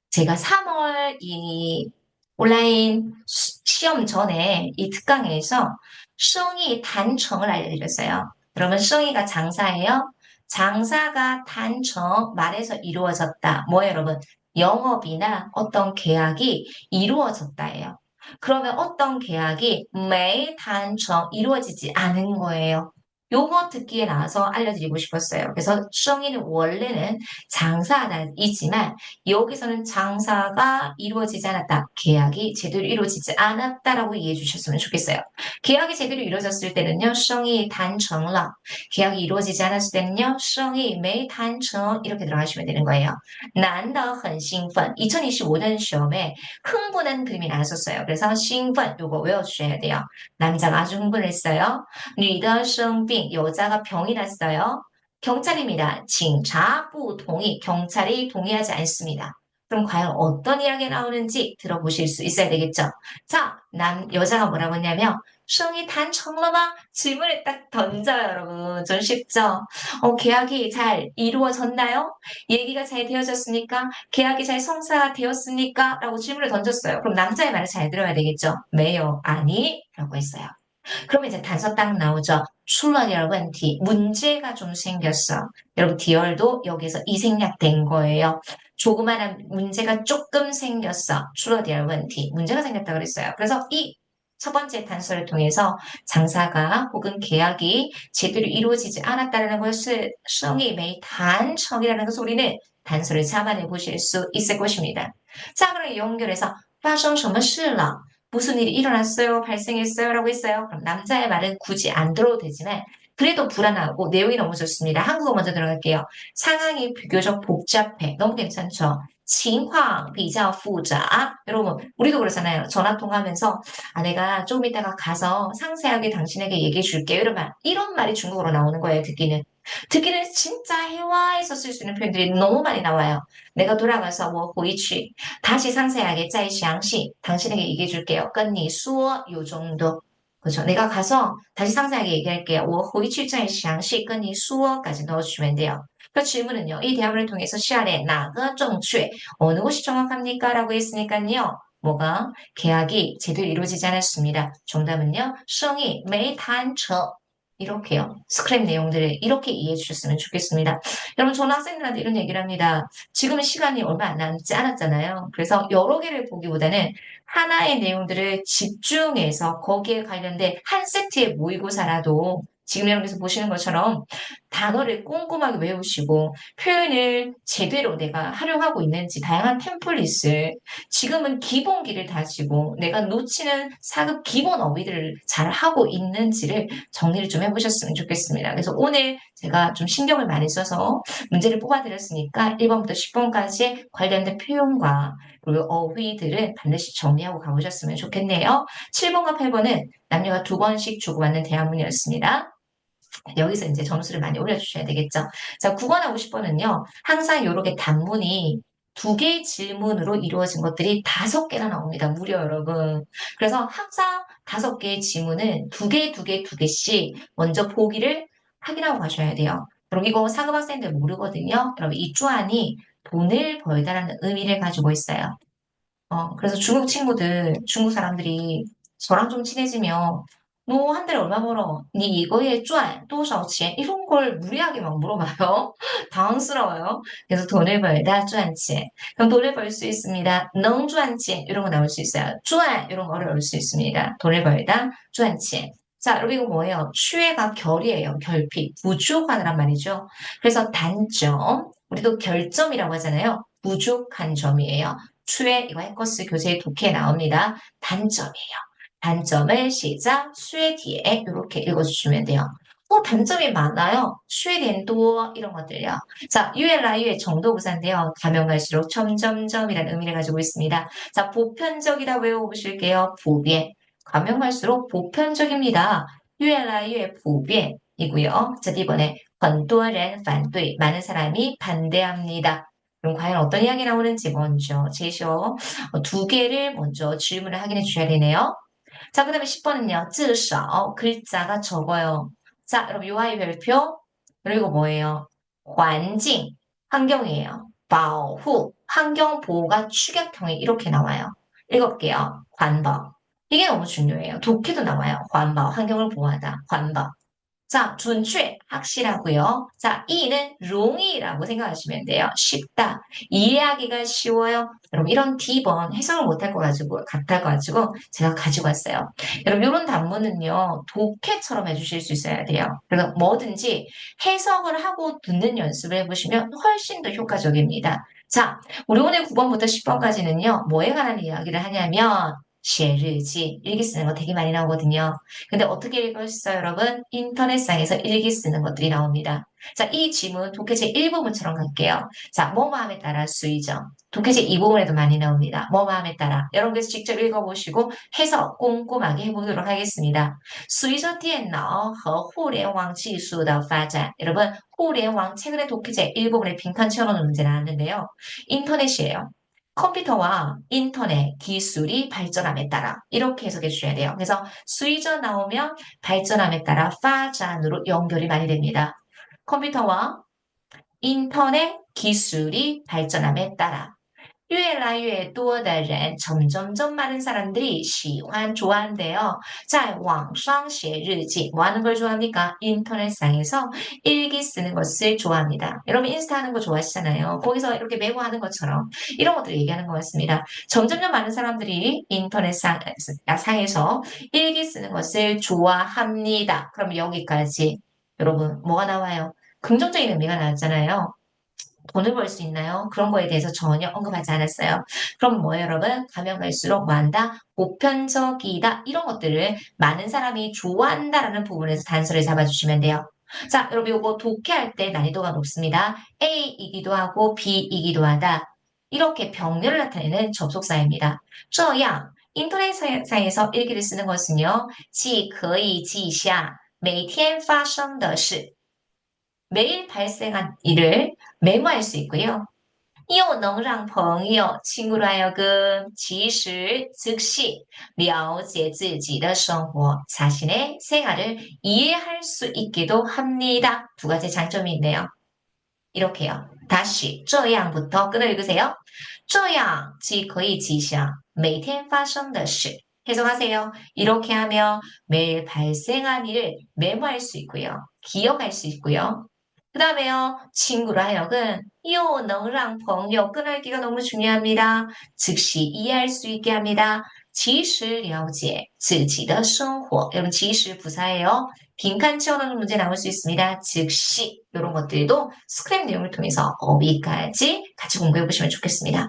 제가 3월 이 온라인 시험 전에 이 특강에서 성이 단청을 알려드렸어요. 여러분, 성이가 장사예요. 장사가 단청 말에서 이루어졌다. 뭐예요, 여러분? 영업이나 어떤 계약이 이루어졌다예요. 그러면 어떤 계약이 매일 단청 이루어지지 않은 거예요. 요거 듣기에 나와서 알려드리고 싶었어요. 그래서 성의는 원래는 장사하다이지만 여기서는 장사가 이루어지지 않았다. 계약이 제대로 이루어지지 않았다라고 이해해 주셨으면 좋겠어요. 계약이 제대로 이루어졌을 때는요. 성의 단成了. 계약이 이루어지지 않았을 때는요. 성의 没谈成 이렇게 들어가시면 되는 거예요. 男的很兴奋. 2025년 시험에 흥분한 그림이 나왔었어요. 그래서 兴奋 요거 외워주셔야 돼요. 남자가 아주 흥분했어요. 女的生病 여자가 병이 났어요. 경찰입니다. 警察不同意 경찰이 동의하지 않습니다. 그럼 과연 어떤 이야기가 나오는지 들어보실 수 있어야 되겠죠. 자, 여자가 뭐라고 했냐면 生意谈成了吗? 질문을 딱 던져요, 여러분. 좀 쉽죠? 계약이 잘 이루어졌나요? 얘기가 잘 되어졌습니까? 계약이 잘 성사되었습니까? 라고 질문을 던졌어요. 그럼 남자의 말을 잘 들어야 되겠죠? 매요, 아니? 라고 했어요. 그러면 이제 단서 딱 나오죠. 出了点问题. 문제가 좀 생겼어. 여러분, 디얼도 여기서 이 생략된 거예요. 조그마한 문제가 조금 생겼어. 出了点问题. 문제가 생겼다 그랬어요. 그래서 이 첫 번째 단서를 통해서 장사가 혹은 계약이 제대로 이루어지지 않았다는 것을 성이 매일 단청이라는 그 소리는 단서를 잡아내 보실 수 있을 것입니다. 자, 그럼 연결해서 发生什么事了? 무슨 일이 일어났어요? 발생했어요? 라고 했어요. 그럼 남자의 말은 굳이 안 들어도 되지만 그래도 불안하고 내용이 너무 좋습니다. 한국어 먼저 들어갈게요. 상황이 비교적 복잡해. 너무 괜찮죠? 情况比较复杂. 여러분, 우리도 그러잖아요. 전화 통화하면서 내가 조금 이따가 가서 상세하게 당신에게 얘기해 줄게요. 이런 말이 중국어로 나오는 거예요. 듣기는 진짜 회화에서 쓸 수 있는 표현들이 너무 많이 나와요. 내가 돌아가서 我回去 다시 상세하게 再详细 당신에게 얘기해 줄게요. 跟你说 요 정도. 그렇죠. 내가 가서 다시 상세하게 얘기할게요. 我回去再详细跟你说까지 넣어주시면 돼요. 그 질문은요. 이 대화를 통해서 시아래 나가 정确어느 곳이 정확합니까? 라고 했으니까요. 뭐가 계약이 제대로 이루어지지 않았습니다. 정답은요. 성이 没谈成 이렇게요. 스크랩 내용들을 이렇게 이해해 주셨으면 좋겠습니다. 여러분, 저는 학생들한테 이런 얘기를 합니다. 지금은 시간이 얼마 안 남지 않았잖아요. 그래서 여러 개를 보기보다는 하나의 내용들을 집중해서 거기에 관련된 한 세트의 모의고사라도 지금 여러분께서 보시는 것처럼 단어를 꼼꼼하게 외우시고 표현을 제대로 내가 활용하고 있는지 다양한 템플릿을 지금은 기본기를 다지고 내가 놓치는 4급 기본 어휘들을 잘 하고 있는지를 정리를 좀 해보셨으면 좋겠습니다. 그래서 오늘 제가 좀 신경을 많이 써서 문제를 뽑아드렸으니까 1번부터 10번까지 관련된 표현과 그리고 어휘들은 반드시 정리하고 가보셨으면 좋겠네요. 7번과 8번은 남녀가 2번씩 주고받는 대화문이었습니다. 여기서 이제 점수를 많이 올려주셔야 되겠죠. 자, 9번하고 10번은요. 항상 이렇게 단문이 2개의 질문으로 이루어진 것들이 5개나 나옵니다. 무려 여러분. 그래서 항상 5개의 질문은 2개, 2개, 2개씩 먼저 보기를 확인하고 가셔야 돼요. 그럼 이거 상급 학생들 모르거든요. 여러분, 이 쭈안이 돈을 벌다라는 의미를 가지고 있어요. 그래서 중국 친구들, 중국 사람들이 저랑 좀 친해지면 너 한 달에 얼마 벌어? 니 이거에 赚 多少钱? 이런 걸 무리하게 막 물어봐요. 당황스러워요. 그래서 돈을 벌다 赚钱. 그럼 돈을 벌 수 있습니다. 能赚钱 이런 거 나올 수 있어요. 赚 이런 거 어려울 수 있습니다. 돈을 벌다 赚钱. 자, 여러분 이거 뭐예요? 취해가 결이에요. 결핍, 부족하다란 말이죠. 그래서 단점, 우리도 결점이라고 하잖아요. 부족한 점이에요. 추에 이거 해커스 교재에 독해 나옵니다. 단점이에요. 단점을 시작 수에 뒤에 이렇게 읽어주시면 돼요. 단점이 많아요. 缺点多 이런 것들요. 자, 유엘라유의 정도부사인데요. 가면 갈수록 점점점이라는 의미를 가지고 있습니다. 자, 보편적이다 외워보실게요. 보변. 가면 갈수록 보편적입니다. 유엘라유의 보변이고요. 자, 이번에 很多人反对 많은 사람이 반대합니다. 그럼 과연 어떤 이야기 나오는지 먼저 제시어 2개를 먼저 질문을 확인해 주셔야 되네요. 자, 그 다음에 10번은요. 至少 글자가 적어요. 자, 여러분 요하이 별표 그리고 뭐예요? 환경, 환경이에요. 保护, 환경 보호가 축약형이 이렇게 나와요. 읽을게요. 환保. 이게 너무 중요해요. 독해도 나와요. 환保, 환경을 보호하다. 환保. 자, 준确, 확실하고요. 자, 이는 롱이라고 생각하시면 돼요. 쉽다. 이해하기가 쉬워요. 여러분, 이런 D번 해석을 못할 것 같아가지고 제가 가지고 왔어요. 여러분, 이런 단문은요, 독해처럼 해주실 수 있어야 돼요. 그래서 뭐든지 해석을 하고 듣는 연습을 해보시면 훨씬 더 효과적입니다. 자, 우리 오늘 9번부터 10번까지는요, 뭐에 관한 이야기를 하냐면, 写日记, 일기 쓰는 거 되게 많이 나오거든요. 근데 어떻게 읽으셨어요, 여러분? 인터넷상에서 일기 쓰는 것들이 나옵니다. 자, 이 지문 독해제 1부분처럼 갈게요. 자, 뭐 마음에 따라 수의죠. 독해제 2부분에도 많이 나옵니다. 뭐 마음에 따라. 여러분께서 직접 읽어보시고 해서 꼼꼼하게 해보도록 하겠습니다. 随着电脑和互联网技术的发展, 여러분, 互联网 최근에 독해제 1부분에 빈칸 채워놓은 문제 나왔는데요. 인터넷이에요. 컴퓨터와 인터넷 기술이 발전함에 따라 이렇게 해석해 주셔야 돼요. 그래서 수의저 나오면 발전함에 따라 파잔으로 연결이 많이 됩니다. 컴퓨터와 인터넷 기술이 발전함에 따라 越来越多的人 점점점 많은 사람들이 喜欢 좋아한대요. 在网上写日记 뭐 하는 걸 좋아합니까? 인터넷상에서 일기 쓰는 것을 좋아합니다. 여러분 인스타 하는 거 좋아하시잖아요. 거기서 이렇게 메모하는 것처럼 이런 것들을 얘기하는 것 같습니다. 점점점 많은 사람들이 인터넷상에서 일기 쓰는 것을 좋아합니다. 그럼 여기까지 여러분 뭐가 나와요? 긍정적인 의미가 나왔잖아요. 돈을 벌 수 있나요? 그런 거에 대해서 전혀 언급하지 않았어요. 그럼 뭐예요, 여러분? 가면 갈수록 뭐 한다? 보편적이다. 이런 것들을 많은 사람이 좋아한다라는 부분에서 단서를 잡아주시면 돼요. 자, 여러분 이거 독해할 때 난이도가 높습니다. A이기도 하고 B이기도 하다. 이렇게 병렬을 나타내는 접속사입니다. 这样 인터넷상에서 일기를 쓰는 것은요. 既可以记下每天发生的事 매일 발생한 일을 메모할 수 있고요. 又能让朋友 친구로 하여금 及时 즉시 了解自己的生活 자신의 생활을 이해할 수 있기도 합니다. 두 가지 장점이 있네요. 이렇게요. 다시 这样부터 끊어 읽으세요. 这样既可以记下 每天发生的事 해석하세요. 이렇게 하면 매일 발생한 일을 메모할 수 있고요. 기억할 수 있고요. 그 다음에요, 친구로 하여금, 又能让朋友 끊어읽기가 너무 중요합니다. 즉시 이해할 수 있게 합니다. 及时了解自己的生活. 여러분, 及时 부사예요. 빈칸 채워넣는 문제 나올 수 있습니다. 즉시, 이런 것들도 스크랩 내용을 통해서 어휘까지 같이 공부해 보시면 좋겠습니다.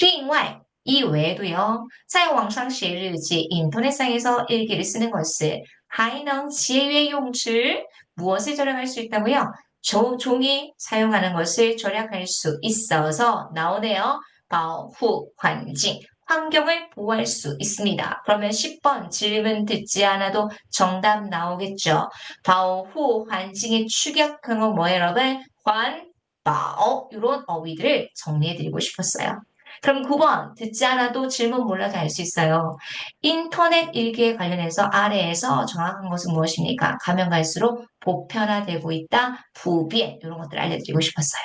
另外, 이 외에도요, 在网上写日记, 인터넷상에서 일기를 쓰는 것을, 还能节约用纸, 무엇을 절약할 수 있다고요? 종이 사용하는 것을 절약할 수 있어서 나오네요. 保护环境, 환경을 보호할 수 있습니다. 그러면 10번 질문 듣지 않아도 정답 나오겠죠. 保护环境의 축약형은 뭐예요, 여러분? 환保, 이런 어휘들을 정리해드리고 싶었어요. 그럼 9번 듣지 않아도 질문 몰라도 알 수 있어요. 인터넷 일기에 관련해서 아래에서 정확한 것은 무엇입니까? 가면 갈수록 보편화되고 있다, 부비엔 이런 것들 알려드리고 싶었어요.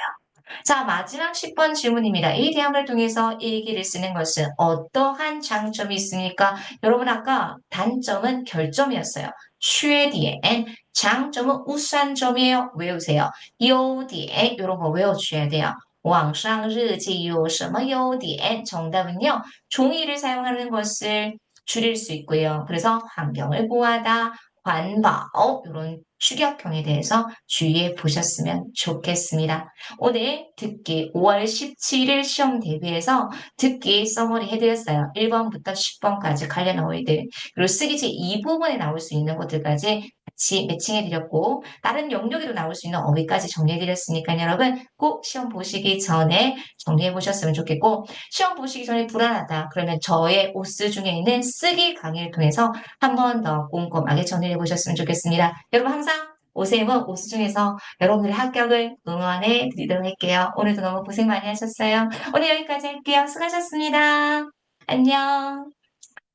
자, 마지막 10번 질문입니다. 이 대항을 통해서 일기를 쓰는 것은 어떠한 장점이 있습니까? 여러분 아까 단점은 결점이었어요. 缺点, 장점은 우수한점이에요. 외우세요. 优点 이런 거 외워주셔야 돼요. 网上日记有什么优点? 정답은요. 종이를 사용하는 것을 줄일 수 있고요. 그래서 환경을 보호하다,環保 이런 축약형에 대해서 주의해 보셨으면 좋겠습니다. 오늘 듣기 5월 17일 시험 대비해서 듣기 서머리 해드렸어요. 1번부터 10번까지 관련 어휘들 그리고 쓰기지 2부분에 나올 수 있는 것들까지 같이 매칭해드렸고 다른 영역에도 나올 수 있는 어휘까지 정리해드렸으니까 여러분 꼭 시험 보시기 전에 정리해보셨으면 좋겠고 시험 보시기 전에 불안하다 그러면 저의 오스 중에 있는 쓰기 강의를 통해서 한 번 더 꼼꼼하게 정리해 보셨으면 좋겠습니다. 여러분 항상 오세훈 오스 중에서 여러분들의 합격을 응원해 드리도록 할게요. 오늘도 너무 고생 많이 하셨어요. 오늘 여기까지 할게요. 수고하셨습니다. 안녕.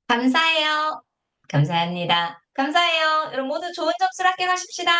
감사해요. 감사합니다. 감사해요. 여러분 모두 좋은 점수로 합격하십시다.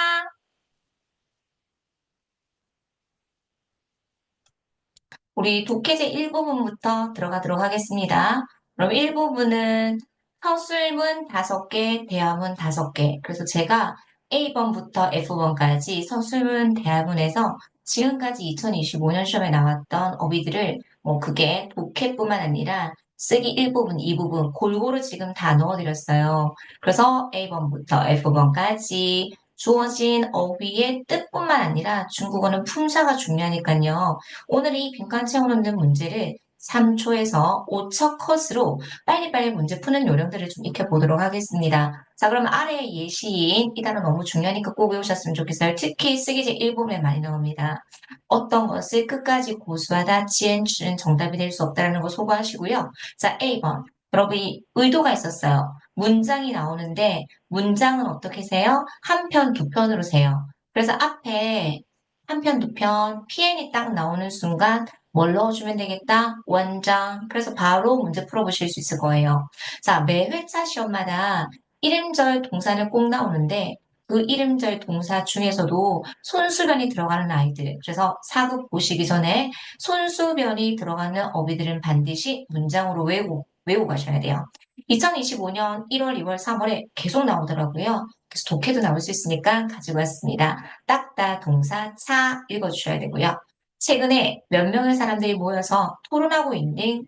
우리 독해제 1부분부터 들어가도록 하겠습니다. 그럼 1부분은 서술문 5개, 대화문 5개. 그래서 제가 A번부터 F번까지 서술문 대화문에서 지금까지 2025년 시험에 나왔던 어휘들을 뭐 그게 독해뿐만 아니라 쓰기 1부분, 2부분 골고루 지금 다 넣어드렸어요. 그래서 A번부터 F번까지 주어진 어휘의 뜻뿐만 아니라 중국어는 품사가 중요하니까요. 오늘 이 빈칸 채워놓는 문제를 3초에서 5초 컷으로 빨리빨리 문제 푸는 요령들을 좀 익혀보도록 하겠습니다. 자, 그럼 아래 예시인 이 단어 너무 중요하니까 꼭 외우셨으면 좋겠어요. 특히 쓰기제 1부분에 많이 나옵니다. 어떤 것을 끝까지 고수하다, 지엔치는 정답이 될 수 없다는 거 소거하시고요. 자, A번. 여러분, 이 의도가 있었어요. 문장이 나오는데, 문장은 어떻게 세요? 한 편, 두 편으로 세요. 그래서 앞에 한 편, 두 편, PN이 딱 나오는 순간, 뭘 넣어주면 되겠다? 원장. 그래서 바로 문제 풀어보실 수 있을 거예요. 자, 매 회차 시험마다 이름절 동사는 꼭 나오는데 그 이름절 동사 중에서도 손수변이 들어가는 아이들. 그래서 4급 보시기 전에 손수변이 들어가는 어휘들은 반드시 문장으로 외우고 가셔야 돼요. 2025년 1월, 2월, 3월에 계속 나오더라고요. 그래서 독해도 나올 수 있으니까 가지고 왔습니다. 딱다 동사 차 읽어주셔야 되고요. 최근에 몇 명의 사람들이 모여서 토론하고 있는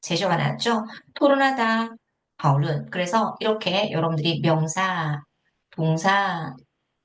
제시어가 나왔죠. 토론하다,讨论. 그래서 이렇게 여러분들이 명사, 동사,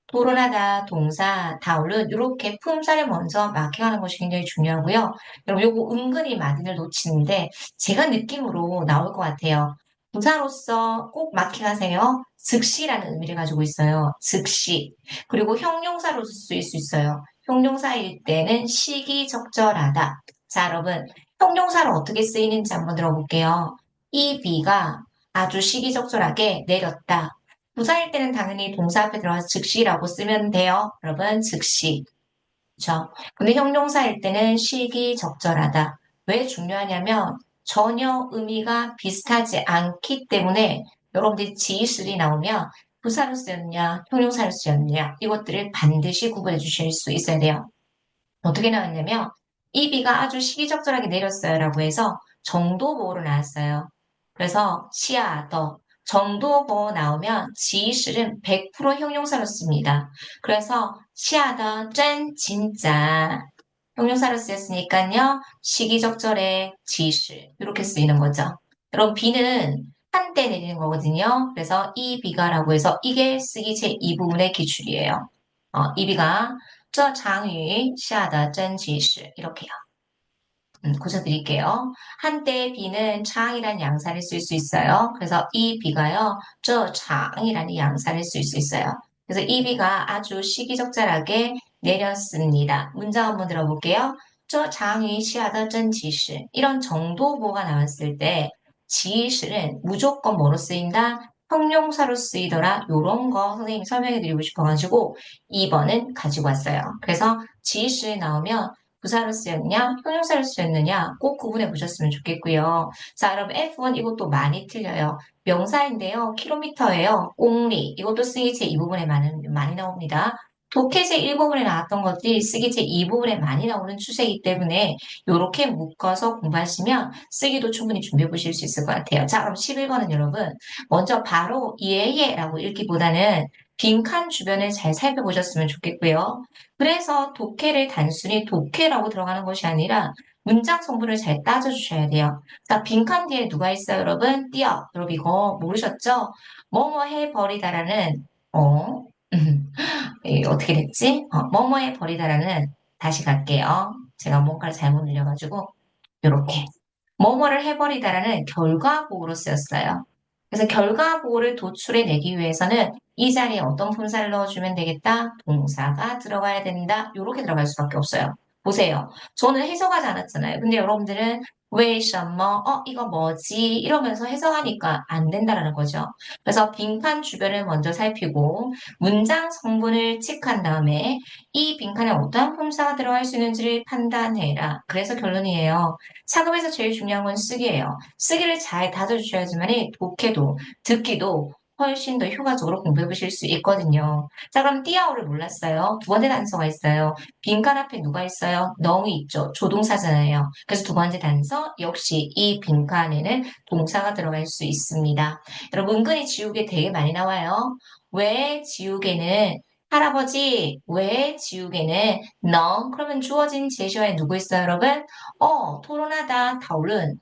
토론하다, 동사,讨论 이렇게 품사를 먼저 마킹하는 것이 굉장히 중요하고요. 여러분 요거 은근히 많이들 놓치는데 제가 느낌으로 나올 것 같아요. 부사로서 꼭 마킹하세요. 즉시라는 의미를 가지고 있어요. 즉시. 그리고 형용사로 쓰일 수 있어요. 형용사일 때는 시기적절하다. 자, 여러분 형용사로 어떻게 쓰이는지 한번 들어볼게요. 이 비가 아주 시기적절하게 내렸다. 부사일 때는 당연히 동사 앞에 들어가서 즉시라고 쓰면 돼요. 여러분, 즉시. 그렇죠? 근데 형용사일 때는 시기적절하다. 왜 중요하냐면 전혀 의미가 비슷하지 않기 때문에 여러분들이 지시술이 나오면 부사로 쓰였냐, 형용사로 쓰였냐 이것들을 반드시 구분해 주실 수 있어야 돼요. 어떻게 나왔냐면 이 비가 아주 시기적절하게 내렸어요 라고 해서 정도보호로 나왔어요. 그래서 시아, 더 정도보호 나오면 지실은 100% 형용사로 씁니다. 그래서 시아더 짠 진짜 형용사로 쓰였으니까요. 시기적절의 지실 이렇게 쓰이는 거죠. 여러분 비는 한때 내리는 거거든요. 그래서 이 비가라고 해서 이게 쓰기 제2부분의 기출이에요. 이 비가 这场雨下得真及时 이렇게요. 고쳐드릴게요. 한때 비는 창이라는 양사를 쓸 수 있어요. 그래서 이 비가요, 저 창이라는 양사를 쓸 수 있어요. 그래서 이 비가 아주 시기적절하게 내렸습니다. 문장 한번 들어볼게요. 저 장이 시하다 전 지시. 이런 정도보가 나왔을 때 지시는 무조건 뭐로 쓰인다? 형용사로 쓰이더라. 요런 거 선생님이 설명해 드리고 싶어가지고 2번은 가지고 왔어요. 그래서 지시 나오면 부사로 쓰였냐, 형용사로 쓰였느냐 꼭 구분해 보셨으면 좋겠고요. 자, 여러분 F1 이것도 많이 틀려요. 명사인데요. 킬로미터예요. 옹리 이것도 쓰기 제2부분에 많이 나옵니다. 독해 제1부분에 나왔던 것들이 쓰기 제2부분에 많이 나오는 추세이기 때문에 이렇게 묶어서 공부하시면 쓰기도 충분히 준비해 보실 수 있을 것 같아요. 자, 그럼 11번은 여러분 먼저 바로 예예라고 읽기보다는 빈칸 주변을 잘 살펴보셨으면 좋겠고요. 그래서 독해를 단순히 독해라고 들어가는 것이 아니라 문장 성분을 잘 따져주셔야 돼요. 자, 빈칸 뒤에 누가 있어요, 여러분? 띄어. 여러분 이거 모르셨죠? 뭐뭐 해버리다라는 어떻게 됐지? 뭐뭐 해버리다라는 다시 갈게요. 제가 뭔가를 잘못 늘려가지고 이렇게 뭐뭐를 해버리다라는 결과보호로 쓰였어요. 그래서 결과보호를 도출해내기 위해서는 이 자리에 어떤 품사를 넣어주면 되겠다? 동사가 들어가야 된다. 이렇게 들어갈 수밖에 없어요. 보세요. 저는 해석하지 않았잖아요. 근데 여러분들은 왜, 什么, 이거 뭐지? 이러면서 해석하니까 안 된다라는 거죠. 그래서 빈칸 주변을 먼저 살피고 문장 성분을 체크한 다음에 이 빈칸에 어떠한 품사가 들어갈 수 있는지를 판단해라. 그래서 결론이에요. 사급에서 제일 중요한 건 쓰기예요. 쓰기를 잘 다져주셔야지만 독해도 듣기도 훨씬 더 효과적으로 공부해 보실 수 있거든요. 자, 그럼 띠아오를 몰랐어요. 두 번째 단서가 있어요. 빈칸 앞에 누가 있어요? 너무 있죠. 조동사잖아요. 그래서 두 번째 단서 역시 이 빈칸에는 동사가 들어갈 수 있습니다. 여러분 은근히 지우개 되게 많이 나와요. 왜 지우개는 할아버지, 왜 지우개는 너? 그러면 주어진 제시어에 누구 있어요, 여러분? 토론하다, 타올은.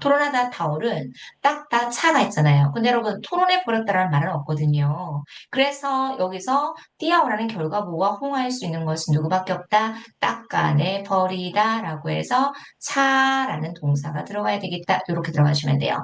토론하다, 타올은 딱 다 차가 있잖아요. 근데 여러분, 토론해 버렸다라는 말은 없거든요. 그래서 여기서 띄어오라는 결과보호와 호응할 수 있는 것은 누구밖에 없다? 닦아내 버리다라고 해서 차라는 동사가 들어가야 되겠다. 이렇게 들어가시면 돼요.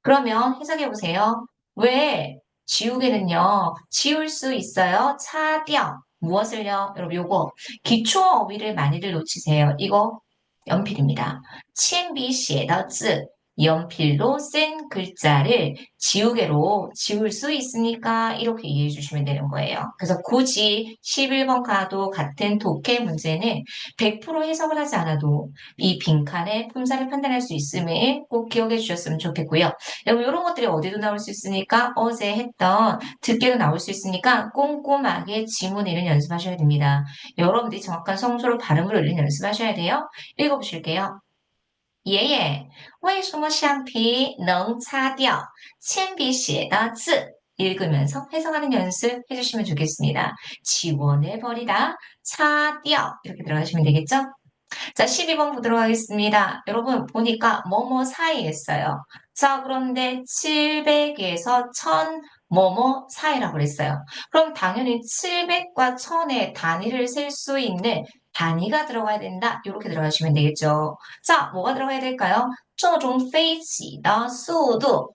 그러면 해석해 보세요. 왜 지우개는요, 지울 수 있어요? 차掉. 무엇을요? 여러분, 요거, 기초 어휘를 많이들 놓치세요. 이거 연필입니다. 铅笔写的字, 연필로 쓴 글자를 지우개로 지울 수 있으니까 이렇게 이해해 주시면 되는 거예요. 그래서 굳이 11번 가도 같은 독해 문제는 100% 해석을 하지 않아도 이 빈칸의 품사를 판단할 수 있음을 꼭 기억해 주셨으면 좋겠고요. 여러분 이런 것들이 어디도 나올 수 있으니까 어제 했던 듣기도 나올 수 있으니까 꼼꼼하게 지문 읽는 연습하셔야 됩니다. 여러분들이 정확한 성조로 발음을 읽는 연습하셔야 돼요. 읽어보실게요. 爷爷，为什么橡皮能擦掉铅笔写的字？ 읽으면서 해석하는 연습 해주시면 좋겠습니다. 지원해버리다,擦掉 이렇게 들어가시면 되겠죠? 자, 12번 보도록 하겠습니다. 여러분 보니까 뭐뭐 사이 했어요. 자, 그런데 700에서 1000 뭐뭐 사이라고 그랬어요. 그럼 당연히 700과 1000의 단위를 셀 수 있는 단위가 들어가야 된다. 이렇게 들어가시면 되겠죠. 자, 뭐가 들어가야 될까요? 这种飞机的速度,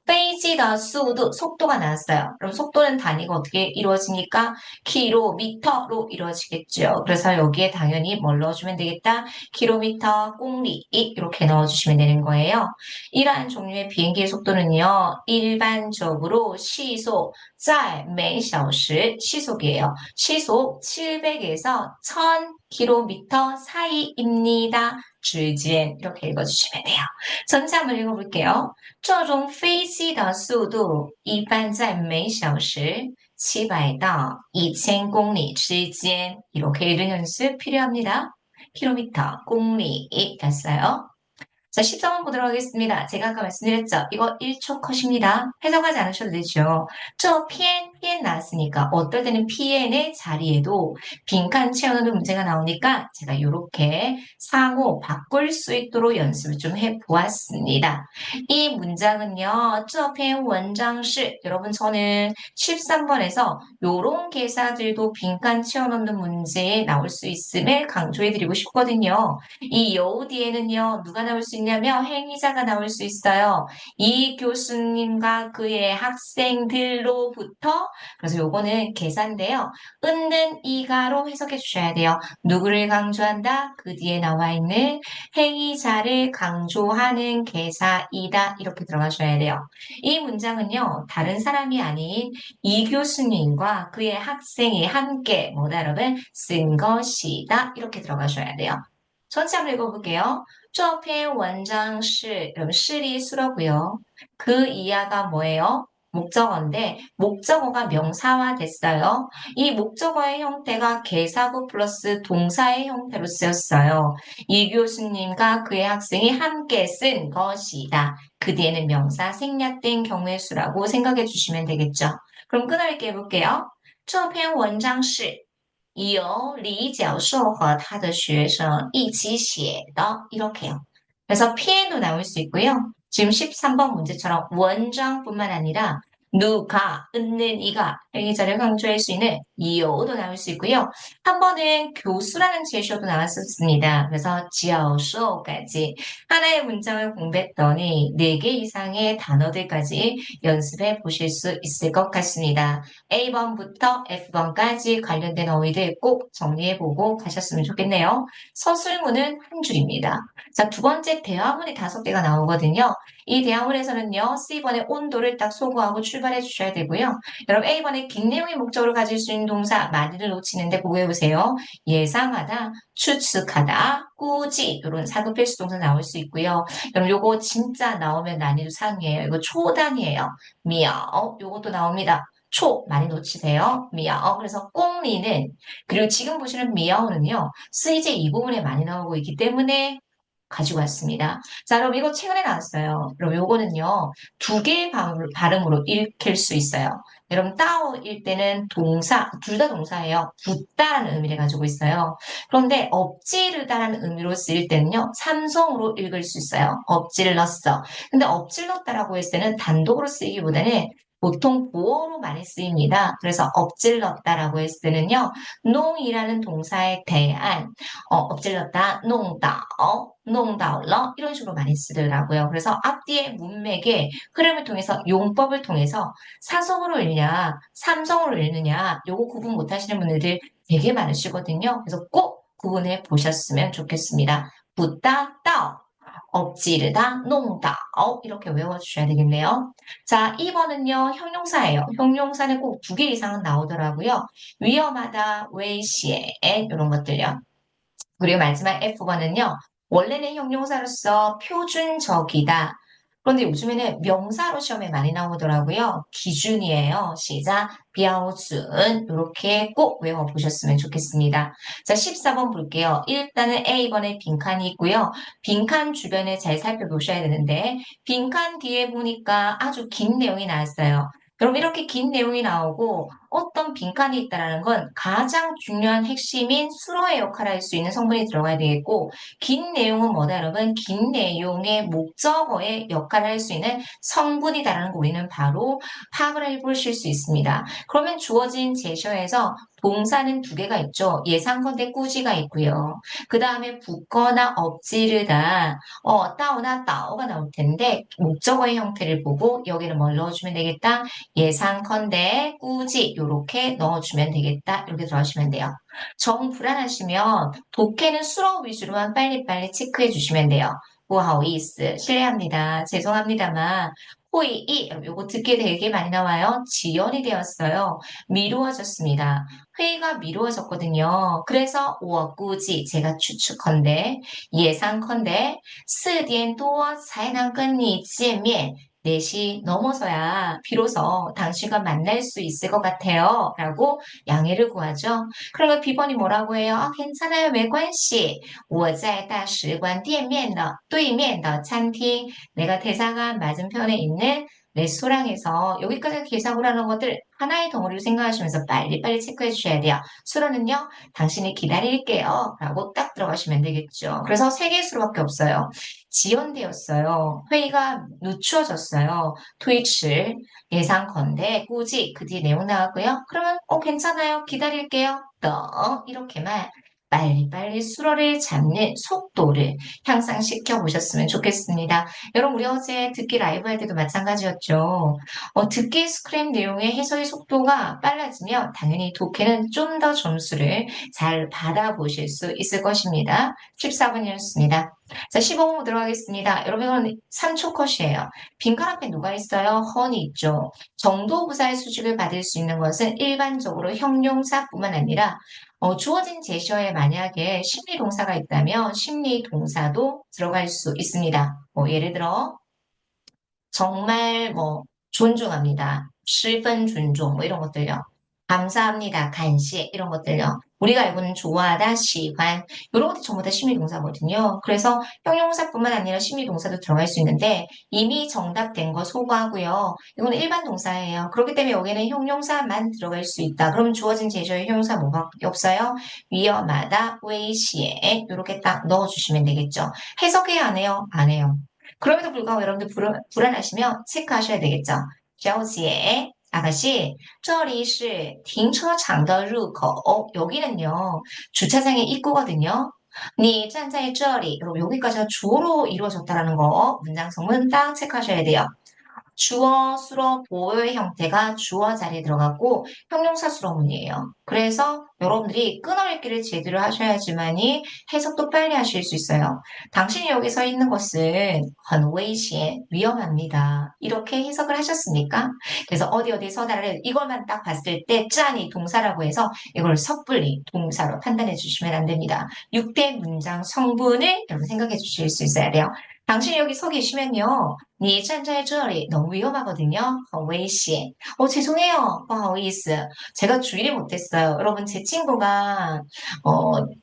속도가 나왔어요. 그럼 속도는 단위가 어떻게 이루어지니까 킬로미터로 이루어지겠죠. 그래서 여기에 당연히 뭘 넣어주면 되겠다? 킬로미터, 공리 이렇게 넣어주시면 되는 거예요. 이러한 종류의 비행기의 속도는요. 일반적으로 시속 在每小时 시속이에요. 시속 700에서 1000km 사이입니다. 之间 이렇게 읽어주시면 돼요. 전체 한번 읽어볼게요. 这种飞机的速度一般在每小时700到1000公里之间 이렇게 읽는 연습 필요합니다. 킬로미터, 공리 됐어요. 자, 14번 보도록 하겠습니다. 제가 아까 말씀드렸죠? 이거 1초 컷입니다. 해석하지 않으셔도 되죠. 피엔 나왔으니까 어떨 때는 PN의 자리에도 빈칸 채우는 문제가 나오니까 제가 이렇게 상호 바꿀 수 있도록 연습을 좀 해보았습니다. 이 문장은요. 这篇 文章是 여러분 저는 13번에서 요런 개사들도 빈칸 채워놓는 문제에 나올 수 있음을 강조해드리고 싶거든요. 이 여우 뒤에는요. 누가 나올 수 있냐면 행위자가 나올 수 있어요. 이 교수님과 그의 학생들로부터 그래서 요거는 계산인데요. 은는 이가로 해석해 주셔야 돼요. 누구를 강조한다? 그 뒤에 나와 있는 행위자를 강조하는 개사이다. 이렇게 들어가셔야 돼요. 이 문장은요. 다른 사람이 아닌 이 교수님과 그의 학생이 함께 뭐다 여러분? 쓴 것이다. 이렇게 들어가셔야 돼요. 전체 한번 읽어볼게요. 这篇 文章是 여러분 시리 수로고요. 그 이하가 뭐예요? 목적어인데 목적어가 명사화 됐어요. 이 목적어의 형태가 개사구 플러스 동사의 형태로 쓰였어요. 이 교수님과 그의 학생이 함께 쓴 것이다. 그 뒤에는 명사 생략된 경우의 수라고 생각해 주시면 되겠죠. 그럼 끈어있게 해볼게요. 这篇文章是由李教授和他的学生一起写的 이렇게요. 그래서 피해도 나올 수 있고요. 지금 13번 문제처럼 원장뿐만 아니라 누가, 은는 이가 행위자를 강조할 수 있는 이어도 나올 수 있고요. 한 번은 교수라는 제시어도 나왔었습니다. 그래서 지어쇼까지 하나의 문장을 공부했더니 4개 이상의 단어들까지 연습해 보실 수 있을 것 같습니다. A번부터 F번까지 관련된 어휘들 꼭 정리해보고 가셨으면 좋겠네요. 서술문은 한 줄입니다. 자, 두 번째 대화문이 5개가 나오거든요. 이 대화문에서는요, C번의 온도를 딱 소거하고 출발해 주셔야 되고요. 여러분 A번의 긴 내용의 목적으로 가질 수 있는 동사 많이들 놓치는데 그거 해보세요. 예상하다, 추측하다, 꾸지 이런 사급 필수 동사 나올 수 있고요. 여러분 요거 진짜 나오면 난이도 상이에요. 이거 초단이에요. 미야오 요것도 나옵니다. 초 많이 놓치세요. 미야오 그래서 꽁리는 그리고 지금 보시는 미야오는요. 쓰이제 이 부분에 많이 나오고 있기 때문에 가지고 왔습니다. 자, 그럼 이거 최근에 나왔어요. 그럼 요거는요, 두 개의 발음으로 읽힐 수 있어요. 여러분, 따오일 때는 동사, 둘 다 동사예요. 붙다라는 의미를 가지고 있어요. 그런데 엎지르다라는 의미로 쓰일 때는요, 삼성으로 읽을 수 있어요. 엎질렀어. 근데 엎질렀다라고 했을 때는 단독으로 쓰이기보다는 보통 보어로 많이 쓰입니다. 그래서 엎질렀다라고 했을 때는요, 농이라는 동사에 대한 엎질렀다, 농다오, 농다올러 이런 식으로 많이 쓰더라고요. 그래서 앞뒤의 문맥의 흐름을 통해서 용법을 통해서 사성으로 읽냐, 삼성으로 읽느냐 요거 구분 못하시는 분들 되게 많으시거든요. 그래서 꼭 구분해 보셨으면 좋겠습니다. 붙다, 따오, 엎지르다, 농다오 이렇게 외워주셔야 되겠네요. 자, 2번은요. 형용사예요. 형용사는 꼭 두 개 이상은 나오더라고요. 위험하다, 웨이시에 이런 것들요. 그리고 마지막 F번은요. 원래는 형용사로서 표준적이다. 그런데 요즘에는 명사로 시험에 많이 나오더라고요. 기준이에요. 시작, 비아오준 이렇게 꼭 외워보셨으면 좋겠습니다. 자, 14번 볼게요. 일단은 A번에 빈칸이 있고요. 빈칸 주변에 잘 살펴보셔야 되는데 빈칸 뒤에 보니까 아주 긴 내용이 나왔어요. 그럼 이렇게 긴 내용이 나오고 어떤 빈칸이 있다는 건 가장 중요한 핵심인 수로의 역할을 할 수 있는 성분이 들어가야 되겠고 긴 내용은 뭐다 여러분? 긴 내용의 목적어의 역할을 할 수 있는 성분이다라는 거 우리는 바로 파악을 해보실 수 있습니다. 그러면 주어진 제셔에서 동사는 두 개가 있죠. 예상컨대 꾸지가 있고요. 그 다음에 붙거나 엎지르다 따오나 따오가 나올 텐데 목적어의 형태를 보고 여기는 뭘 넣어주면 되겠다? 예상컨대 꾸지 이렇게 넣어주면 되겠다. 이렇게 들어가시면 돼요. 정 불안하시면 독해는 수로 위주로만 빨리빨리 체크해 주시면 돼요. 우하오이스 실례합니다. 죄송합니다만 호이이 요거 듣게 되게 많이 나와요. 지연이 되었어요. 미루어졌습니다. 회의가 미루어졌거든요. 그래서 我估计 제가 추측컨대 예상컨대 4点多才能跟你见面 4시 넘어서야 비로소 당신과 만날 수 있을 것 같아요. 라고 양해를 구하죠. 그러면 비번이 뭐라고 해요? 괜찮아요. 没关系. 我在大使馆店面的对面的餐厅. 내가 대사관 맞은편에 있는 레스토랑에서 여기까지 계산을 하는 것들 하나의 덩어리로 생각하시면서 빨리빨리 체크해 주셔야 돼요. 수로는요. 당신이 기다릴게요. 라고 딱 들어가시면 되겠죠. 그래서 세 개 수로밖에 없어요. 지연되었어요. 회의가 늦추어졌어요. 트위치 예상컨대 꾸지 그 뒤에 내용 나왔고요. 그러면 괜찮아요. 기다릴게요. 이렇게만 빨리빨리 수로를 잡는 속도를 향상시켜 보셨으면 좋겠습니다. 여러분 우리 어제 듣기 라이브 할 때도 마찬가지였죠. 듣기 스크램 내용의 해석의 속도가 빨라지면 당연히 독해는 좀 더 점수를 잘 받아보실 수 있을 것입니다. 14번이었습니다. 자, 15번 들어가겠습니다. 여러분, 3초 컷이에요. 빈칸 앞에 누가 있어요? 헌이 있죠. 정도부사의 수직을 받을 수 있는 것은 일반적으로 형용사뿐만 아니라 주어진 제시어에 만약에 심리동사가 있다면 심리동사도 들어갈 수 있습니다. 예를 들어 정말 존중합니다. 十分 존중 이런 것들요. 감사합니다. 간시 이런 것들요. 우리가 알고는 좋아하다, 시환 이런 것들 전부 다 심리동사거든요. 그래서 형용사뿐만 아니라 심리동사도 들어갈 수 있는데 이미 정답된 거 소거하고요. 이거는 일반 동사예요. 그렇기 때문에 여기는 형용사만 들어갈 수 있다. 그럼 주어진 제시어의 형용사 뭐가 없어요? 위험하다, 웨이시에 이렇게 딱 넣어주시면 되겠죠. 해석해야 안 해요? 안 해요. 그럼에도 불구하고 여러분들 불안하시면 체크하셔야 되겠죠. 小姐 아가씨, 这里是停车场的入口. 여기는요, 주차장의 입구거든요. 你站在这里. 그럼 여기까지가 주어로 이루어졌다라는 거, 문장성문 딱 체크하셔야 돼요. 주어, 수로, 보호의 형태가 주어 자리에 들어갔고 형용사 수로문이에요. 그래서 여러분들이 끊어읽기를 제대로 하셔야지만이 해석도 빨리 하실 수 있어요. 당신이 여기 서 있는 것은 很危险, 위험합니다. 이렇게 해석을 하셨습니까? 그래서 어디 서다를 이것만 딱 봤을 때 짠이 동사라고 해서 이걸 섣불리 동사로 판단해 주시면 안 됩니다. 6대 문장 성분을 여러분 생각해 주실 수 있어야 돼요. 당신이 여기 서 계시면요. 你站在这里 너무 위험하거든요. 很危险. 죄송해요. 不好意思. 제가 주의를 못했어요. 여러분, 제 친구가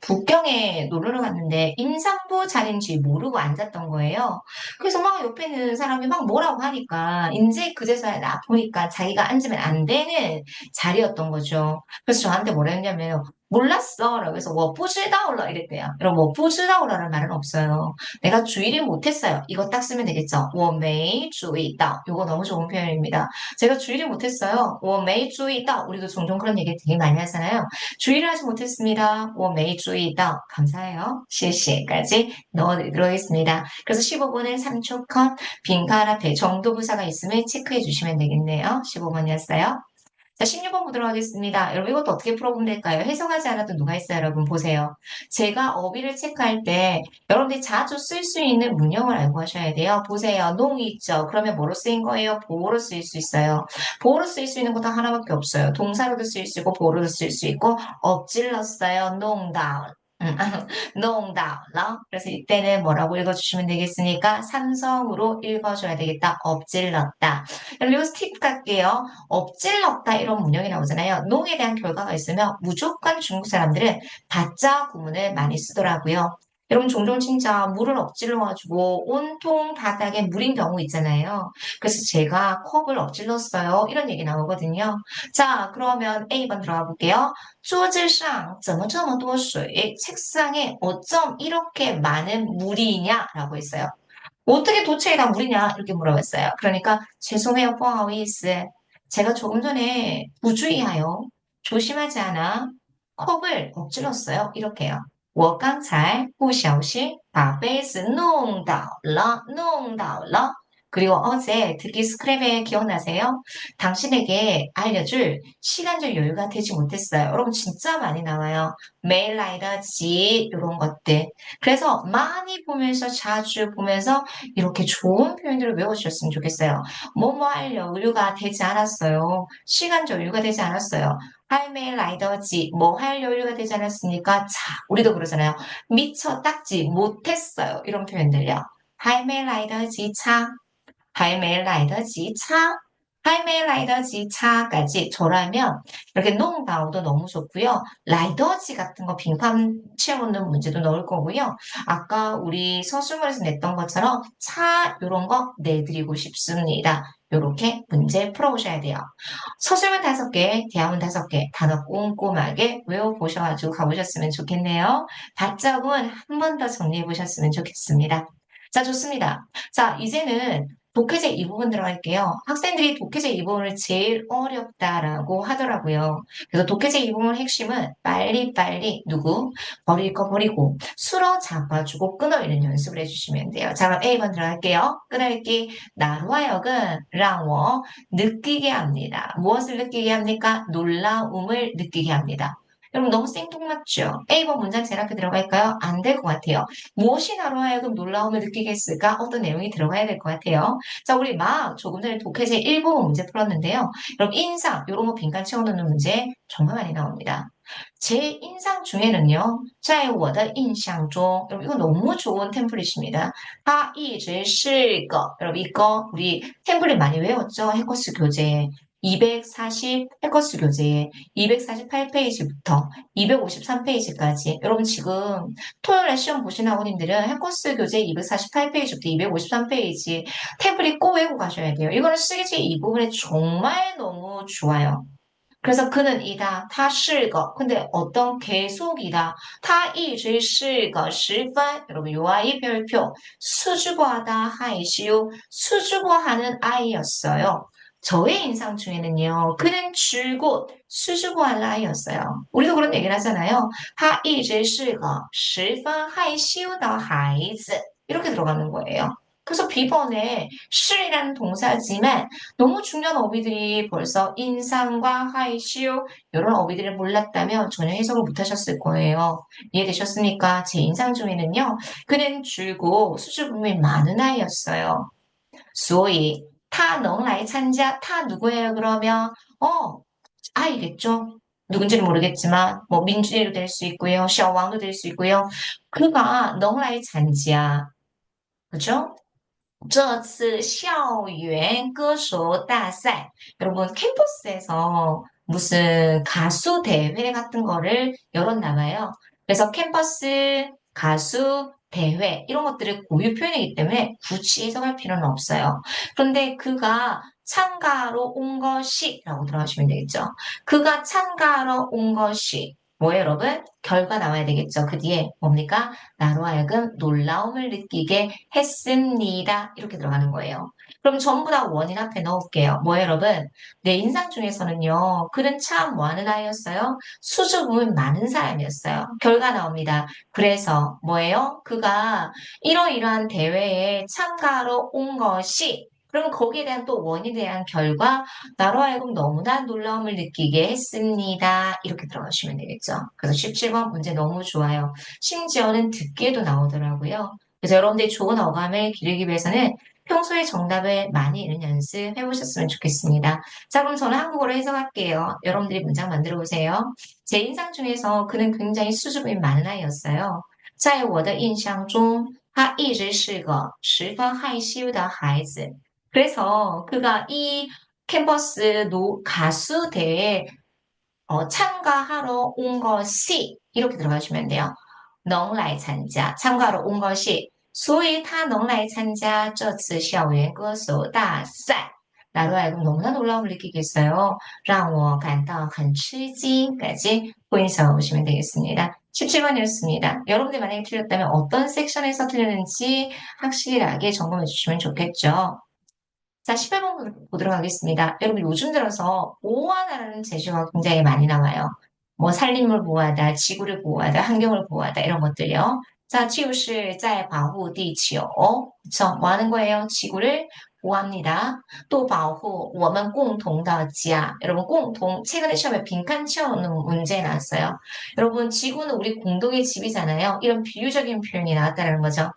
북경에 놀러 갔는데 임산부 자리인지 모르고 앉았던 거예요. 그래서 막 옆에 있는 사람이 막 뭐라고 하니까 이제 그제서야 나 보니까 자기가 앉으면 안 되는 자리였던 거죠. 그래서 저한테 뭐라 했냐면 몰랐어. 라고 해서 我不知道了 이랬대요. 여러분 我不知道了라는 말은 없어요. 내가 주의를 못했어요. 이거 딱 쓰면 되겠죠. 我没注意到. 이거 너무 좋은 표현입니다. 제가 주의를 못했어요. 我没注意到. 우리도 종종 그런 얘기 되게 많이 하잖아요. 주의를 하지 못했습니다. 我没注意到. 감사해요. 실시까지 넣어드리도록 하겠습니다. 그래서 15번은 3초 컷, 빈칸 앞에 정도부사가 있으면 체크해 주시면 되겠네요. 15번이었어요. 자, 16번 보도록 하겠습니다. 여러분, 이것도 어떻게 풀어보면 될까요? 해석하지 않아도 누가 있어요, 여러분? 보세요. 제가 어휘를 체크할 때 여러분들이 자주 쓸 수 있는 문형을 알고 하셔야 돼요. 보세요. 농이 있죠? 그러면 뭐로 쓰인 거예요? 보호로 쓰일 수 있어요. 보호로 쓰일 수 있는 거 다 하나밖에 없어요. 동사로도 쓰일 수 있고, 보호로도 쓰일 수 있고, 엎질렀어요. 농다. 농다. 그래서 이때는 뭐라고 읽어주시면 되겠습니까? 삼성으로 읽어줘야 되겠다. 엎질렀다. 그럼 여기서 팁 갈게요. 엎질렀다 이런 문형이 나오잖아요. 농에 대한 결과가 있으면 무조건 중국 사람들은 다자 구문을 많이 쓰더라고요. 여러분 종종 진짜 물을 엎질러가지고 온통 바닥에 물인 경우 있잖아요. 그래서 제가 컵을 엎질렀어요. 이런 얘기 나오거든요. 자, 그러면 A번 들어가 볼게요. 桌子上怎么这么多水? 책상에 어쩜 이렇게 많은 물이냐라고 했어요. 어떻게 도체에 다 물이냐 이렇게 물어봤어요. 그러니까 죄송해요, 不好意思. 제가 조금 전에 부주의하여 조심하지 않아 컵을 엎질렀어요. 이렇게요. 我刚才不小心把杯子弄倒了. 그리고 어제 듣기 스크랩에 기억나세요? 당신에게 알려줄 시간적 여유가 되지 못했어요. 여러분 진짜 많이 나와요. 매일 라이더지 이런 것들. 그래서 많이 보면서 자주 보면서 이렇게 좋은 표현들을 외워주셨으면 좋겠어요. 뭐뭐 할 여유가 되지 않았어요. 시간적 여유가 되지 않았어요. 할매 라이더지 뭐 할 여유가 되지 않았으니까 자 우리도 그러잖아요. 미처 닦지 못했어요. 이런 표현들요. 할매 라이더지 차 할매 라이더지 차 할매 라이더지 차까지 저라면 이렇게 농다우도 너무 좋고요. 라이더지 같은 거 빈칸 채우는 문제도 넣을 거고요. 아까 우리 서술문에서 냈던 것처럼 차 이런 거 내드리고 싶습니다. 이렇게 문제 풀어보셔야 돼요. 서술문 5개, 대화문 5개, 단어 꼼꼼하게 외워보셔가지고 가보셨으면 좋겠네요. 다짜고는 한 번 더 정리해보셨으면 좋겠습니다. 자, 좋습니다. 자, 이제는 독해제 이 부분 들어갈게요. 학생들이 독해제 이 부분을 제일 어렵다라고 하더라고요. 그래서 독해제 이 부분 핵심은 빨리빨리 누구? 버릴 거 버리고 술어 잡아주고 끊어내는 연습을 해주시면 돼요. 자, 그럼 A번 들어갈게요. 끊어읽기. 나로 하여금 让我 느끼게 합니다. 무엇을 느끼게 합니까? 놀라움을 느끼게 합니다. 여러분 너무 생뚱맞죠? A번 문장 제락에 들어갈까요? 안 될 것 같아요. 무엇이 나로 하여금 놀라움을 느끼게 했을까? 어떤 내용이 들어가야 될 것 같아요. 자, 우리 막 조금 전에 독해제 1부분 문제 풀었는데요. 여러분 인상, 이런 거 빈칸 채워놓는 문제 정말 많이 나옵니다. 제 인상 중에는요. 在我的印象中 여러분 이거 너무 좋은 템플릿입니다. 它一直是个 여러분 이거 우리 템플릿 많이 외웠죠? 해커스 교재 240 해커스 교재에 248페이지부터 253페이지까지 여러분 지금 토요일에 시험 보신 학우님들은 해커스 교재 248페이지부터 253페이지 태블릿 꼭 외우고 가셔야 돼요. 이거는 쓰기 이 부분에 정말 너무 좋아요. 그래서 그는 이다, 他是个 근데 어떤 계속이다, 他一直是个十分 여러분 요아이 별표 수줍어하다 하이시오 수줍어하는 아이였어요. 저의 인상 중에는요, 그는 줄곧 수줍어할 아이였어요. 우리도 그런 얘기를 하잖아요. 他一直是个十分害羞的孩子 이렇게 들어가는 거예요. 그래서 B번에 실이라는 동사지만 너무 중요한 어휘들이 벌써 인상과 하이시오 이런 어휘들을 몰랐다면 전혀 해석을 못하셨을 거예요. 이해되셨습니까? 제 인상 중에는요. 그는 줄고 수줍음이 많은 아이였어요. 所以 타能来 参加, 타 누구예요 그러면? 아이겠죠? 누군지는 모르겠지만 뭐 민준이도 될 수 있고요. 샤왕도 될 수 있고요. 그가 能来 参加 그죠? 这次校园歌手大赛. 여러분, 캠퍼스에서 무슨 가수 대회 같은 거를 열었나 봐요. 그래서 캠퍼스 가수 대회 이런 것들을 고유 표현이기 때문에 굳이 해석할 필요는 없어요. 그런데 그가 참가로 온 것이라고 들어가시면 되겠죠. 그가 참가로 온 것이 뭐예요, 여러분? 결과 나와야 되겠죠. 그 뒤에 뭡니까? 나로 하여금 놀라움을 느끼게 했습니다. 이렇게 들어가는 거예요. 그럼 전부 다 원인 앞에 넣을게요. 뭐예요, 여러분? 내 인상 중에서는요, 그는 참 많은 아이였어요. 수줍음이 많은 사람이었어요. 결과 나옵니다. 그래서 뭐예요? 그가 이러이러한 대회에 참가로 온 것이 그러면 거기에 대한 또 원인에 대한 결과 나로 하여금 너무나 놀라움을 느끼게 했습니다. 이렇게 들어가시면 되겠죠. 그래서 17번 문제 너무 좋아요. 심지어는 듣기에도 나오더라고요. 그래서 여러분들이 좋은 어감을 기르기 위해서는 평소에 정답을 많이 읽는 연습 해보셨으면 좋겠습니다. 자, 그럼 저는 한국어로 해석할게요. 여러분들이 문장 만들어 보세요. 제 인상 중에서 그는 굉장히 수줍음이 많은 아이였어요. 在我的印象中，他一直是个十分害羞的孩子。 그래서 그가 이 캠퍼스 가수 대회에 참가하러 온 것이 이렇게 들어가시면 돼요. 能来参加 참가하러 온 것이 所以他能来参加这次校园歌手大赛. 나로 하여금 너무나 놀라움을 느끼겠어요. 让我感到很吃惊까지 포인트 보시면 되겠습니다. 17번이었습니다. 여러분들 만약에 틀렸다면 어떤 섹션에서 틀렸는지 확실하게 점검해 주시면 좋겠죠. 자, 18번 보도록 하겠습니다. 여러분 요즘 들어서 보호하다라는 제시어가 굉장히 많이 나와요. 뭐 산림을 보호하다, 지구를 보호하다, 환경을 보호하다 이런 것들요. 자, 就是在保护地球. 그쵸? 뭐 하는 거예요? 지구를 보호합니다. 또 保护我们共同的家. 여러분共同최근에 시험에 빈칸 채우는 문제 나왔어요. 여러분 지구는 우리 공동의 집이잖아요. 이런 비유적인 표현이 나왔다는 거죠.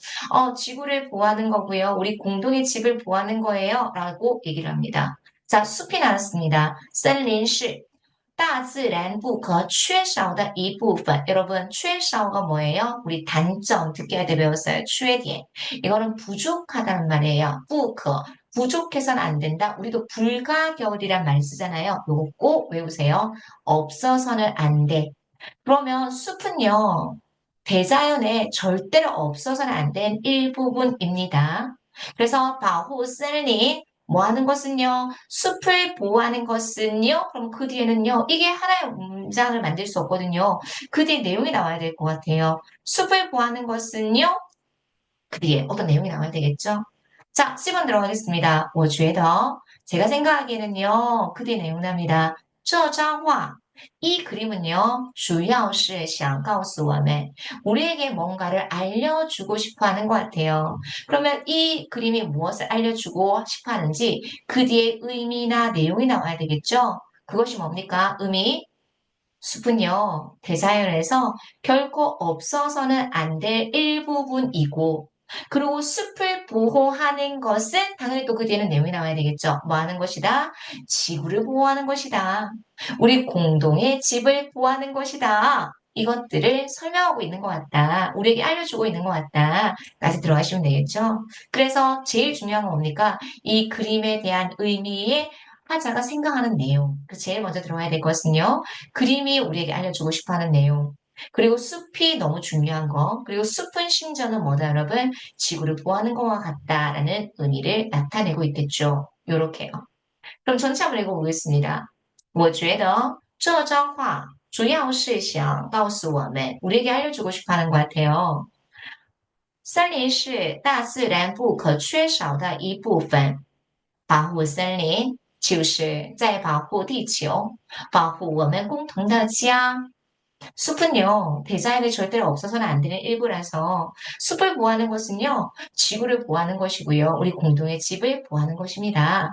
지구를 보호하는 거고요. 우리 공동의 집을 보호하는 거예요. 라고 얘기를 합니다. 자, 숲이 나왔습니다. 森林是大自然不可缺少的一部分. 여러분, 缺少가 뭐예요? 우리 단점 듣기 할 때 배웠어요. 缺点. 이거는 부족하다는 말이에요. 不可. 부족해서는 안 된다. 우리도 불가결이란 말 쓰잖아요. 요거 꼭 외우세요. 없어서는 안 돼. 그러면 숲은요, 대자연에 절대로 없어서는 안 된 일부분입니다. 그래서 보호森林, 뭐 하는 것은요? 숲을 보호하는 것은요? 그럼 그 뒤에는요? 이게 하나의 문장을 만들 수 없거든요. 그 뒤에 내용이 나와야 될 것 같아요. 숲을 보호하는 것은요? 그 뒤에 어떤 내용이 나와야 되겠죠? 자, 10번 들어가겠습니다. 我觉得 제가 생각하기에는요. 그 뒤에 내용 납니다. 这张画 이 그림은요. 主要是想告诉我们 우리에게 뭔가를 알려주고 싶어 하는 것 같아요. 그러면 이 그림이 무엇을 알려주고 싶어 하는지 그 뒤에 의미나 내용이 나와야 되겠죠? 그것이 뭡니까? 의미? 숲은요. 대자연에서 결코 없어서는 안 될 일부분이고 그리고 숲을 보호하는 것은 당연히 또 그 뒤에는 내용이 나와야 되겠죠. 뭐 하는 것이다? 지구를 보호하는 것이다. 우리 공동의 집을 보호하는 것이다. 이것들을 설명하고 있는 것 같다. 우리에게 알려주고 있는 것 같다. 까지 들어가시면 되겠죠. 그래서 제일 중요한 건 뭡니까? 이 그림에 대한 의미의 화자가 생각하는 내용. 그 제일 먼저 들어가야 될 것은요. 그림이 우리에게 알려주고 싶어하는 내용. 그리고 숲이 너무 중요한 거. 그리고 숲은 심지어는 뭐다 여러분? 지구를 보호하는 것과 같다라는 의미를 나타내고 있겠죠. 요렇게요. 그럼 전체 한번 읽어보겠습니다. 我觉得这张画主要是想告诉我们 우리에게 알려주고 싶어하는 것 같아요. 森林是大自然不可缺少的一部分。保护森林就是在保护地球，保护我们共同的家。 숲은요, 대자연에 절대로 없어서는 안 되는 일부라서 숲을 보호하는 것은요, 지구를 보호하는 것이고요, 우리 공동의 집을 보호하는 것입니다.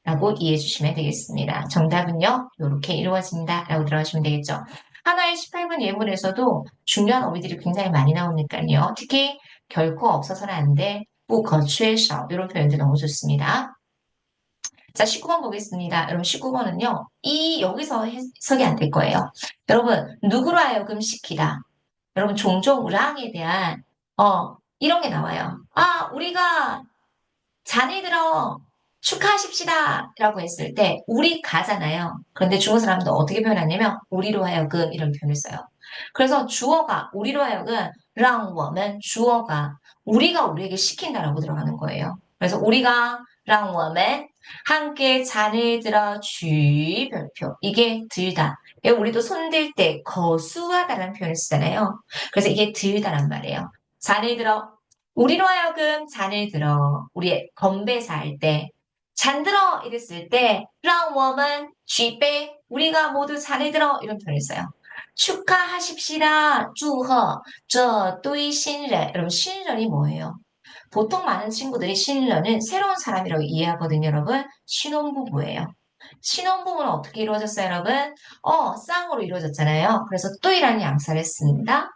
라고 이해해 주시면 되겠습니다. 정답은요, 이렇게 이루어진다. 라고 들어가시면 되겠죠. 하나의 18번 예문에서도 중요한 어휘들이 굉장히 많이 나오니까요. 특히 결코 없어서는 안 돼, 不可缺少 이런 표현들 너무 좋습니다. 자, 19번 보겠습니다. 여러분, 19번은요, 여기서 해석이 안 될 거예요. 여러분, 누구로 하여금 시키다. 여러분, 종종 랑에 대한, 이런 게 나와요. 아, 우리가 잔을 들어 축하하십시다 라고 했을 때 우리 가잖아요. 그런데 중국 사람도 어떻게 표현하냐면 우리로 하여금 이런 표현을 써요. 그래서 주어가 우리로 하여금 让我们 주어가 우리가 우리에게 시킨다라고 들어가는 거예요. 그래서 우리가 让我们 함께 잔을 들어 쥐 별표 이게 들다. 우리도 손들 때 거수하다라는 표현을 쓰잖아요. 그래서 이게 들다란 말이에요. 잔을 들어 우리로 하여금 잔을 들어 우리 건배사 할 때 잔들어 이랬을 때 让我们 쥐배 우리가 모두 잔을 들어 이런 표현을 써요. 축하하십시다. 祝贺 这对 신년 여러분 신년이 뭐예요? 보통 많은 친구들이 신년은 새로운 사람이라고 이해하거든요, 여러분. 신혼부부예요. 신혼부부는 어떻게 이루어졌어요, 여러분? 쌍으로 이루어졌잖아요. 그래서 또이라는 양사를 씁니다.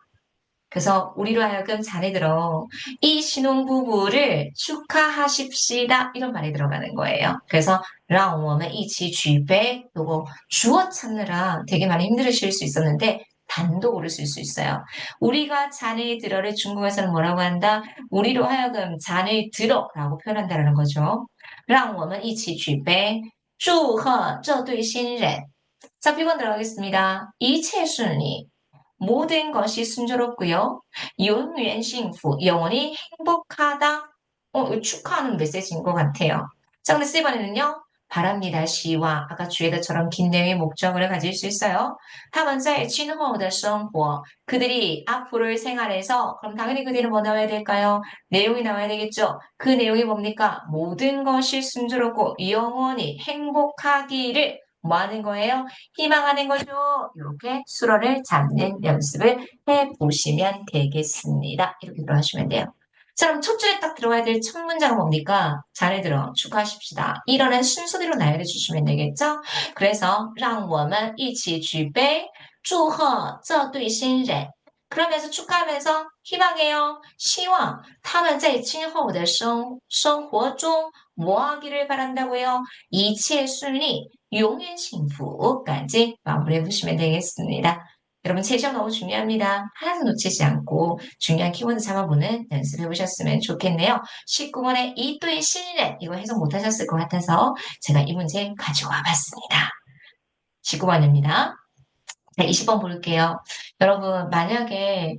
그래서 우리로 하여금 자네들어 이 신혼부부를 축하하십시다 이런 말이 들어가는 거예요. 그래서 让我们一起举杯 요거 주어 찾느라 되게 많이 힘들으실 수 있었는데 단독으로 쓸 수 있어요. 우리가 잔을 들어를 중국에서는 뭐라고 한다? 우리로 하여금 잔을 들어라고 표현한다는 거죠. 让我们一起举杯 祝贺这对新人 자, 비번 들어가겠습니다. 一切顺利 모든 것이 순조롭고요. 永远幸福 영원히 행복하다. 이거 축하하는 메시지인 것 같아요. 자, 근데 C번에는요. 바랍니다. 시와 아까 주에다처럼 긴 내용의 목적어를 가질 수 있어요. 他们在今后的生活 그들이 앞으로의 생활에서 그럼 당연히 그들은 뭐 나와야 될까요? 내용이 나와야 되겠죠. 그 내용이 뭡니까? 모든 것이 순조롭고 영원히 행복하기를 뭐 하는 거예요? 희망하는 거죠. 이렇게 수로를 잡는 연습을 해보시면 되겠습니다. 이렇게 들어가시면 돼요. 자, 그럼 첫 줄에 딱 들어가야 될 첫 문장은 뭡니까? 잘 들어. 축하하십시다. 이러는 순서대로 나열해 주시면 되겠죠? 그래서 让我们一起举杯祝贺这对新人 그러면서 축하하면서 희망해요. 希望他们在今后的生活中 뭐 하기를 바란다고요? 一切顺利 永远 幸福까지 마무리해 보시면 되겠습니다. 여러분 제 시험 너무 중요합니다. 하나도 놓치지 않고 중요한 키워드 잡아보는 연습해 보셨으면 좋겠네요. 19번의 이또의 신뢰 이거 해석 못하셨을 것 같아서 제가 이 문제 가지고 와봤습니다. 19번입니다. 자, 20번 볼게요. 여러분 만약에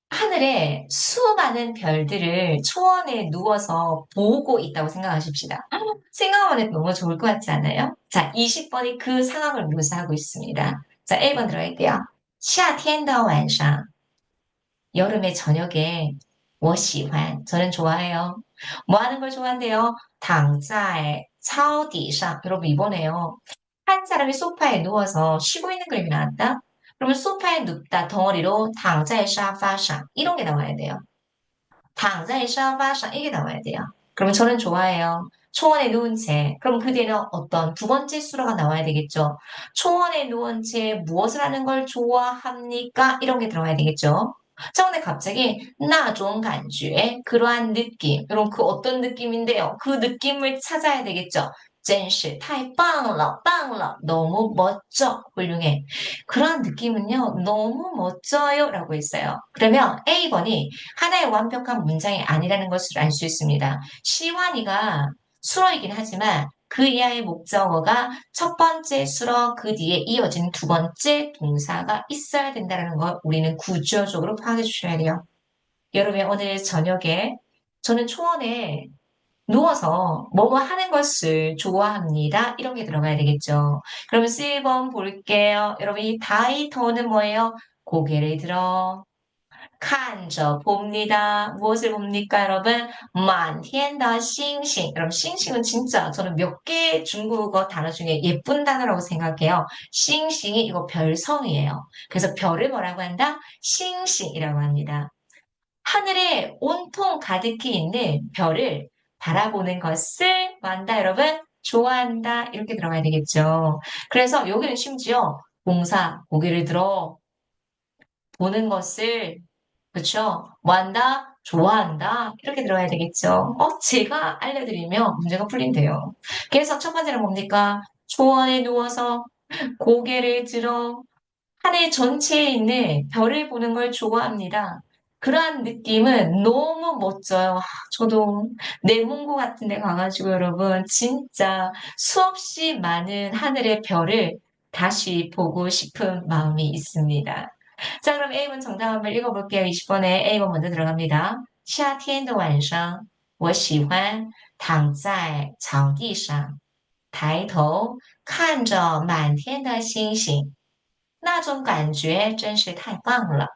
하늘에 수많은 별들을 초원에 누워서 보고 있다고 생각하십시다. 생각만 해도 너무 좋을 것 같지 않아요? 자, 20번이 그 상황을 묘사하고 있습니다. 자, 1번 들어갈게요. 夏天的晚上 여름의 저녁에 我喜欢 저는 좋아해요. 뭐 하는 걸 좋아한대요? 躺在草地上 여러분 이번에요. 한 사람이 소파에 누워서 쉬고 있는 그림이 나왔다? 그러면 소파에 눕다 덩어리로 躺在沙发上 이런 게 나와야 돼요. 躺在沙发上 이게 나와야 돼요. 그러면 저는 좋아해요. 초원에 누운 채. 그럼 그 뒤에는 어떤 두 번째 수로가 나와야 되겠죠. 초원에 누운 채 무엇을 하는 걸 좋아합니까? 이런 게 들어가야 되겠죠. 자, 근데 갑자기 那种感觉 그러한 느낌. 여러분 그 어떤 느낌인데요. 그 느낌을 찾아야 되겠죠. 真是 太棒了,棒了. 너무 멋져, 훌륭해. 그런 느낌은요, 너무 멋져요 라고 했어요. 그러면 A번이 하나의 완벽한 문장이 아니라는 것을 알 수 있습니다. 시완이가 수어이긴 하지만 그 이하의 목적어가 첫 번째 수어 그 뒤에 이어진 두 번째 동사가 있어야 된다는 걸 우리는 구조적으로 파악해 주셔야 돼요. 여러분 오늘 저녁에 저는 초원에 누워서 뭐뭐 하는 것을 좋아합니다. 이런 게 들어가야 되겠죠. 그럼 1번 볼게요. 여러분 이 다이터는 뭐예요? 고개를 들어 看着 봅니다. 무엇을 봅니까, 여러분? 满天的星星. 여러분, 싱싱은 진짜 저는 몇 개 중국어 단어 중에 예쁜 단어라고 생각해요. 싱싱이 이거 별성이에요. 그래서 별을 뭐라고 한다? 싱싱이라고 합니다. 하늘에 온통 가득히 있는 별을 바라보는 것을 뭐 한다, 여러분? 좋아한다. 이렇게 들어가야 되겠죠. 그래서 여기는 심지어 동사, 고개를 들어 보는 것을 그렇죠? 뭐 한다? 좋아한다? 이렇게 들어가야 되겠죠. 제가 알려드리면 문제가 풀린대요. 그래서 첫 번째는 뭡니까? 초원에 누워서 고개를 들어 하늘 전체에 있는 별을 보는 걸 좋아합니다. 그러한 느낌은 너무 멋져요. 저도 내몽고 같은 데 가가지고 여러분 진짜 수없이 많은 하늘의 별을 다시 보고 싶은 마음이 있습니다. 자, 그럼 A번 정답 한번 읽어볼게요. 20번에 A번 먼저 들어갑니다. 夏天的晚上，我喜欢躺在草地上，抬头看着满天的星星。那种感觉真是太棒了。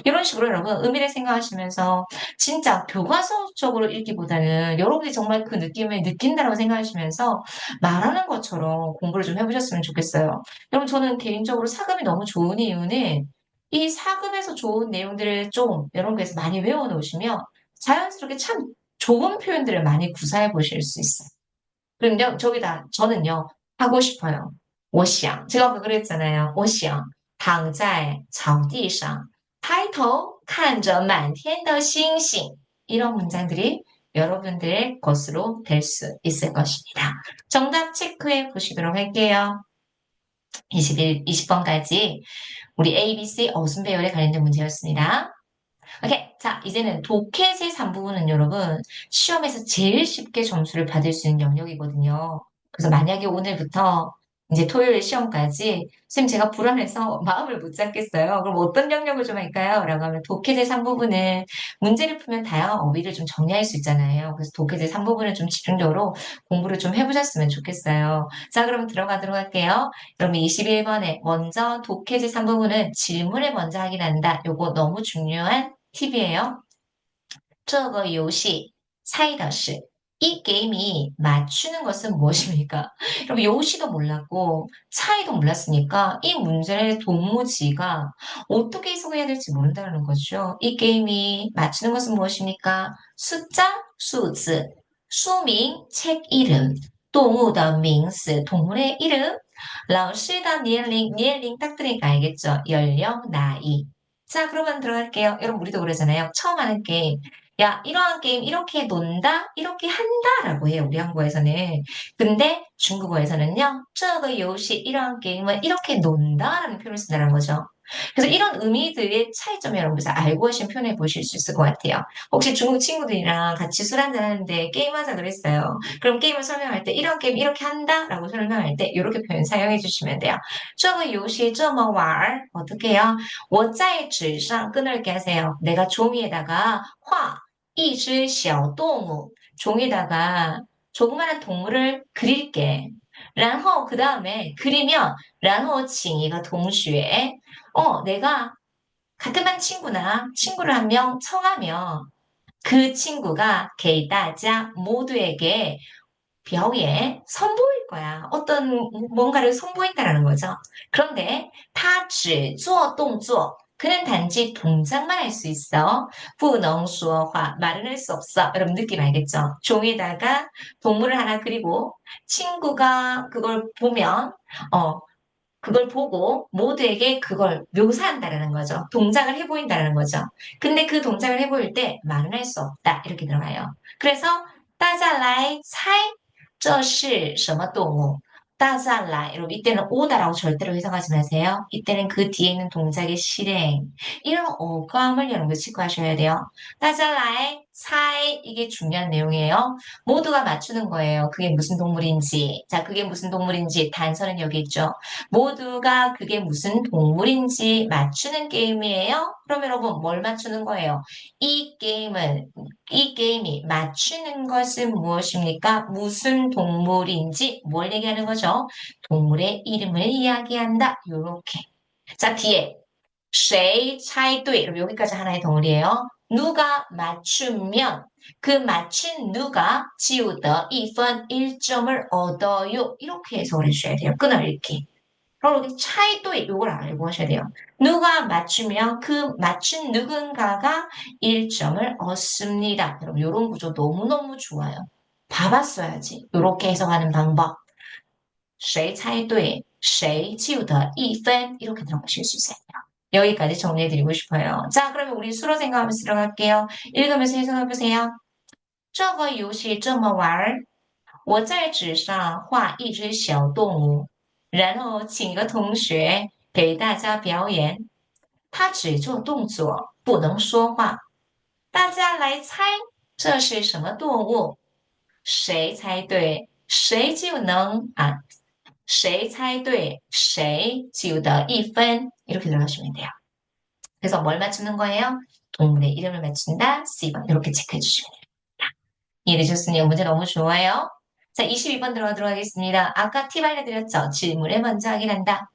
이런 식으로 여러분 의미를 생각하시면서 진짜 교과서적으로 읽기보다는 여러분이 정말 그 느낌을 느낀다고 생각하시면서 말하는 것처럼 공부를 좀 해보셨으면 좋겠어요. 여러분 저는 개인적으로 사금이 너무 좋은 이유는 이 사금에서 좋은 내용들을 좀 여러분께서 많이 외워놓으시면 자연스럽게 참 좋은 표현들을 많이 구사해 보실 수 있어요. 그럼요, 저기다, 저는요, 하고 싶어요. 我想, 제가 아까 그랬잖아요. 我想躺在草地上，抬头看着满天的星星. 이런 문장들이 여러분들의 것으로 될 수 있을 것입니다. 정답 체크해 보시도록 할게요. 20번까지 우리 ABC 어순 배열에 관련된 문제였습니다. 오케이. 자, 이제는 독해제 3부분은 여러분, 시험에서 제일 쉽게 점수를 받을 수 있는 영역이거든요. 그래서 만약에 오늘부터 이제 토요일 시험까지, 선생님 제가 불안해서 마음을 못 잡겠어요. 그럼 어떤 영역을 좀 할까요? 라고 하면 독해제 3부분은 문제를 풀면 다양한 어휘를 좀 정리할 수 있잖아요. 그래서 독해제 3부분은 좀 집중적으로 공부를 좀 해보셨으면 좋겠어요. 자, 그럼 들어가도록 할게요. 그러면 21번에 먼저 독해제 3부분은 질문을 먼저 확인한다. 요거 너무 중요한 팁이에요. 这个游戏猜的是이 게임이 맞추는 것은 무엇입니까? 여러분 요시도 몰랐고 차이도 몰랐으니까 이 문제의 도무지가 어떻게 해석해야 될지 모른다는 거죠. 이 게임이 맞추는 것은 무엇입니까? 숫자, 수즈, 수명, 책 이름, 动物的名词, 동물의 이름, 老师的年龄, 딱 들으니까 알겠죠? 연령, 나이. 자, 그러면 들어갈게요. 여러분, 우리도 그러잖아요. 처음 하는 게임. 야, 이러한 게임 이렇게 논다, 이렇게 한다라고 해요. 우리 한국어에서는. 근데 중국어에서는요, 这个游戏 이러한 게임은 이렇게 논다라는 표현을 쓴다는 거죠. 그래서 이런 의미들의 차이점을 여러분께서 알고 하신 표현해 보실 수 있을 것 같아요. 혹시 중국 친구들이랑 같이 술 한잔 하는데 게임하자 그랬어요. 그럼 게임을 설명할 때 이런 게임 이렇게 한다라고 설명할 때 이렇게 표현 사용해 주시면 돼요. 这个游戏这么玩 어떻게 해요? 我在纸上 끈을게 하세요. 내가 종이에다가 画一只小动物 종이에다가 조그마한 동물을 그릴게. 然后 그 다음에 그리면 然后请一个 동시에 내가 같은 반 친구나 친구를 한 명 청하면 그 친구가 给大家 모두에게 表演 선보일 거야. 어떤 뭔가를 선보인다라는 거죠. 그런데 他只做动作 그는 단지 동작만 할 수 있어. 不能说话 말은 할 수 없어. 여러분 느낌 알겠죠? 종이에다가 동물을 하나 그리고 친구가 그걸 보면 그걸 보고 모두에게 그걸 묘사한다라는 거죠. 동작을 해보인다라는 거죠. 근데 그 동작을 해보일 때 말은 할 수 없다. 이렇게 들어가요. 그래서 大家来猜这是什么动物? 大家来 여러분 이때는 오다라고 절대로 해석하지 마세요. 이때는 그 뒤에 있는 동작의 실행 이런 어감을 여러분 체크하셔야 돼요. 大家来猜 이게 중요한 내용이에요. 모두가 맞추는 거예요. 그게 무슨 동물인지. 자, 그게 무슨 동물인지 단서는 여기 있죠. 모두가 그게 무슨 동물인지 맞추는 게임이에요. 그럼 여러분 뭘 맞추는 거예요? 이 게임이 맞추는 것은 무엇입니까? 무슨 동물인지 뭘 얘기하는 거죠? 동물의 이름을 이야기한다. 요렇게. 자, 뒤에 谁猜对? 그럼 여기까지 하나의 덩어리예요. 누가 맞추면 그 맞힌 누가 就得1分 1점을 얻어요. 이렇게 해석을 해주셔야 돼요. 끊어읽기. 그럼 여기 차이도 요걸 알고 하셔야 돼요. 누가 맞추면 그 맞춘 누군가가 1점을 얻습니다. 여러분 요런 구조 너무너무 좋아요. 봐봤어야지. 요렇게 해석하는 방법. 谁猜对,谁就得1分 이렇게 들어가실 수 있어요. 여기까지 정리해드리고 싶어요. 자, 그러면 우리 수로 생각하면서 들어갈게요. 읽으면서 해석해보세요. 这个游戏这么玩,我在纸上画一只小动物。然后请个同学给大家表演。他只做动作，不能说话。大家来猜这是什么动物？谁猜对，谁就能谁猜对, 谁就得1分. 이렇게 들어가시면 돼요. 그래서 뭘 맞추는 거예요? 동물의 이름을 맞춘다. C번 이렇게 체크해 주시면 됩니다. 이해되셨으니까 문제 너무 좋아요. 자, 22번 들어가겠습니다. 아까 팁 알려드렸죠? 질문을 먼저 확인한다.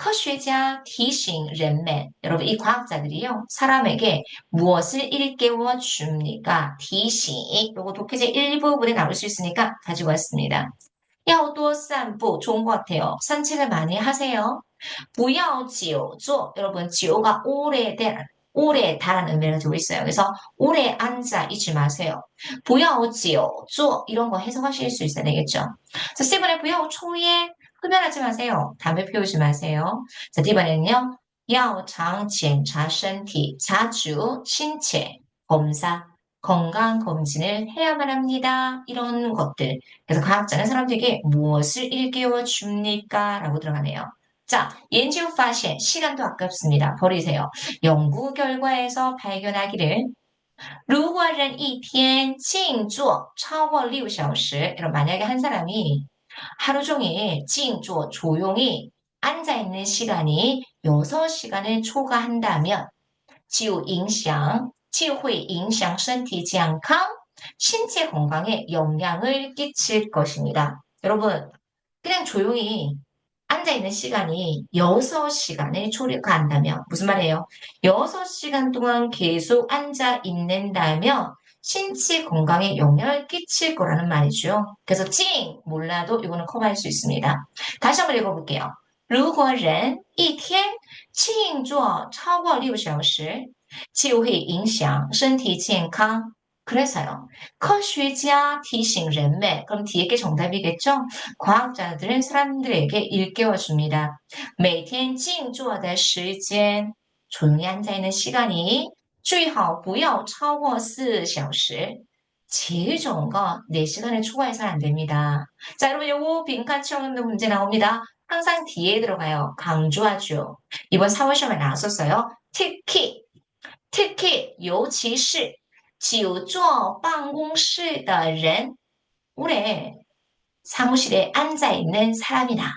科学家提醒人们, 여러분 이 과학자들이요 사람에게 무엇을 일깨워 줍니까? 提醒, 요거 독해제 1부분에 나올 수 있으니까 가지고 왔습니다. 要多散步, 좋은 것 같아요. 산책을 많이 하세요. 不要久坐, 여러분 久가 오래다라는 의미를 가지고 있어요. 그래서 오래 앉아 있지 마세요. 不要久坐 이런 거 해석하실 수 있어야 되겠죠. 자, C번에 不要抽烟, 흡연하지 마세요. 담배 피우지 마세요. 자, D번에는요. 要常检查身体, 자주 신체 검사, 건강검진을 해야만 합니다. 이런 것들. 그래서 과학자는 사람들에게 무엇을 일깨워 줍니까? 라고 들어가네요. 자, 研究发现, 시간도 아깝습니다. 버리세요. 연구 결과에서 발견하기를 如果人一天静坐超过6小时, 이런 만약에 한 사람이 하루 종일静坐 조용히 앉아있는 시간이 6시간을 초과한다면 就会影响身体健康, 신체 건강에 영향을 끼칠 것입니다. 여러분, 그냥 조용히 앉아있는 시간이 6시간을 초과한다면 무슨 말이에요? 6시간 동안 계속 앉아있는다면 신체 건강에 영향을 끼칠 거라는 말이죠. 그래서 찡 몰라도 이거는 커버할 수 있습니다. 다시 한번 읽어볼게요. 如果人一天静坐超过6小时就会影响身体健康. 그래서요. 科学家提醒人们, 그럼 뒤에 게 정답이겠죠? 과학자들은 사람들에게 일깨워줍니다. 每天静坐的时间, 조용히 앉아있는 시간이 最好不要超过4小时. 제일 좋은 거 4시간을 초과해서는 안 됩니다. 자, 여러분 요거 빈칸 채워 넣는 문제 나옵니다. 항상 뒤에 들어가요. 강조하죠. 이번 4월 시험에 나왔었어요. 특히 尤其是久坐办公室的人, 오래 사무실에 앉아있는 사람이나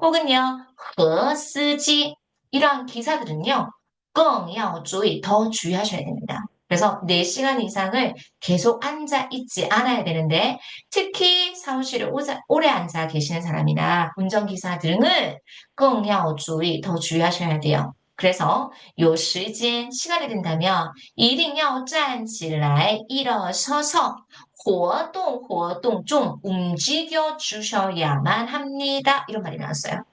혹은요, 和司机, 이러한 기사들은요, 更要注意, 더 주의하셔야 됩니다. 그래서 4시간 이상을 계속 앉아있지 않아야 되는데 특히 사무실에 오래 앉아 계시는 사람이나 운전기사들은 更要注意, 더 주의하셔야 돼요. 그래서 요 시간이 된다면 一定要站起来 일어서서 活动 좀 움직여 주셔야만 합니다. 이런 말이 나왔어요.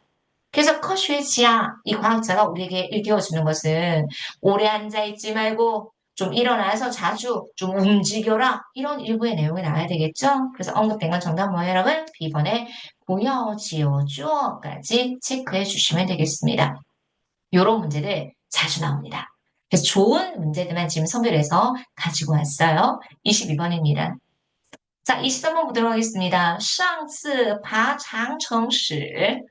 그래서科学家, 이 과학자가 우리에게 일깨워주는 것은 오래 앉아있지 말고 좀 일어나서 자주 좀 움직여라. 이런 일부의 내용이 나와야 되겠죠? 그래서 언급된 건 정답 뭐예요, 여러분? B번에 不要久坐까지 체크해 주시면 되겠습니다. 이런 문제들 자주 나옵니다. 그래서 좋은 문제들만 지금 선별해서 가지고 왔어요. 22번입니다. 자, 23번 보도록 하겠습니다. 上次爬长城时,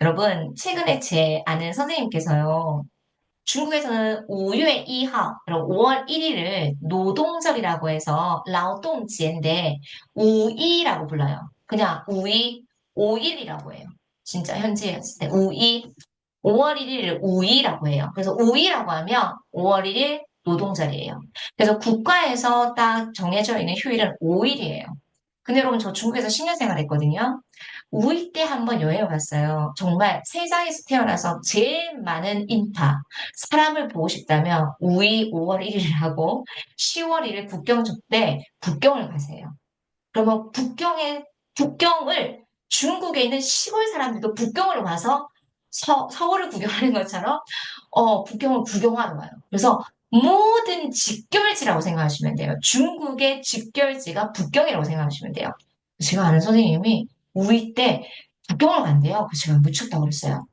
여러분, 최근에 제 아는 선생님께서요. 중국에서는 5월 1일, 5월 1일을 노동절이라고 해서劳动节인데 5일이라고 불러요. 그냥 5일, 5일이라고 해요. 진짜 현지였을 때 5일, 5월 1일을 5일이라고 해요. 그래서 5일이라고 하면 5월 1일 노동절이에요. 그래서 국가에서 딱 정해져 있는 휴일은 5일이에요. 근데 여러분 저 중국에서 10년 생활했거든요. 5일 때 한번 여행을 갔어요. 정말 세상에서 태어나서 제일 많은 인파, 사람을 보고 싶다면 5일, 5월 1일을 하고 10월 1일 국경접 때 북경을 가세요. 그러면 북경을 중국에 있는 시골 사람들도 북경을 와서 서울을 구경하는 것처럼 북경을 구경하러 와요. 그래서 모든 직결지라고 생각하시면 돼요. 중국의 직결지가 북경이라고 생각하시면 돼요. 제가 아는 선생님이 우리 때 북경을 간대요. 그래서 제가 미쳤다고 그랬어요.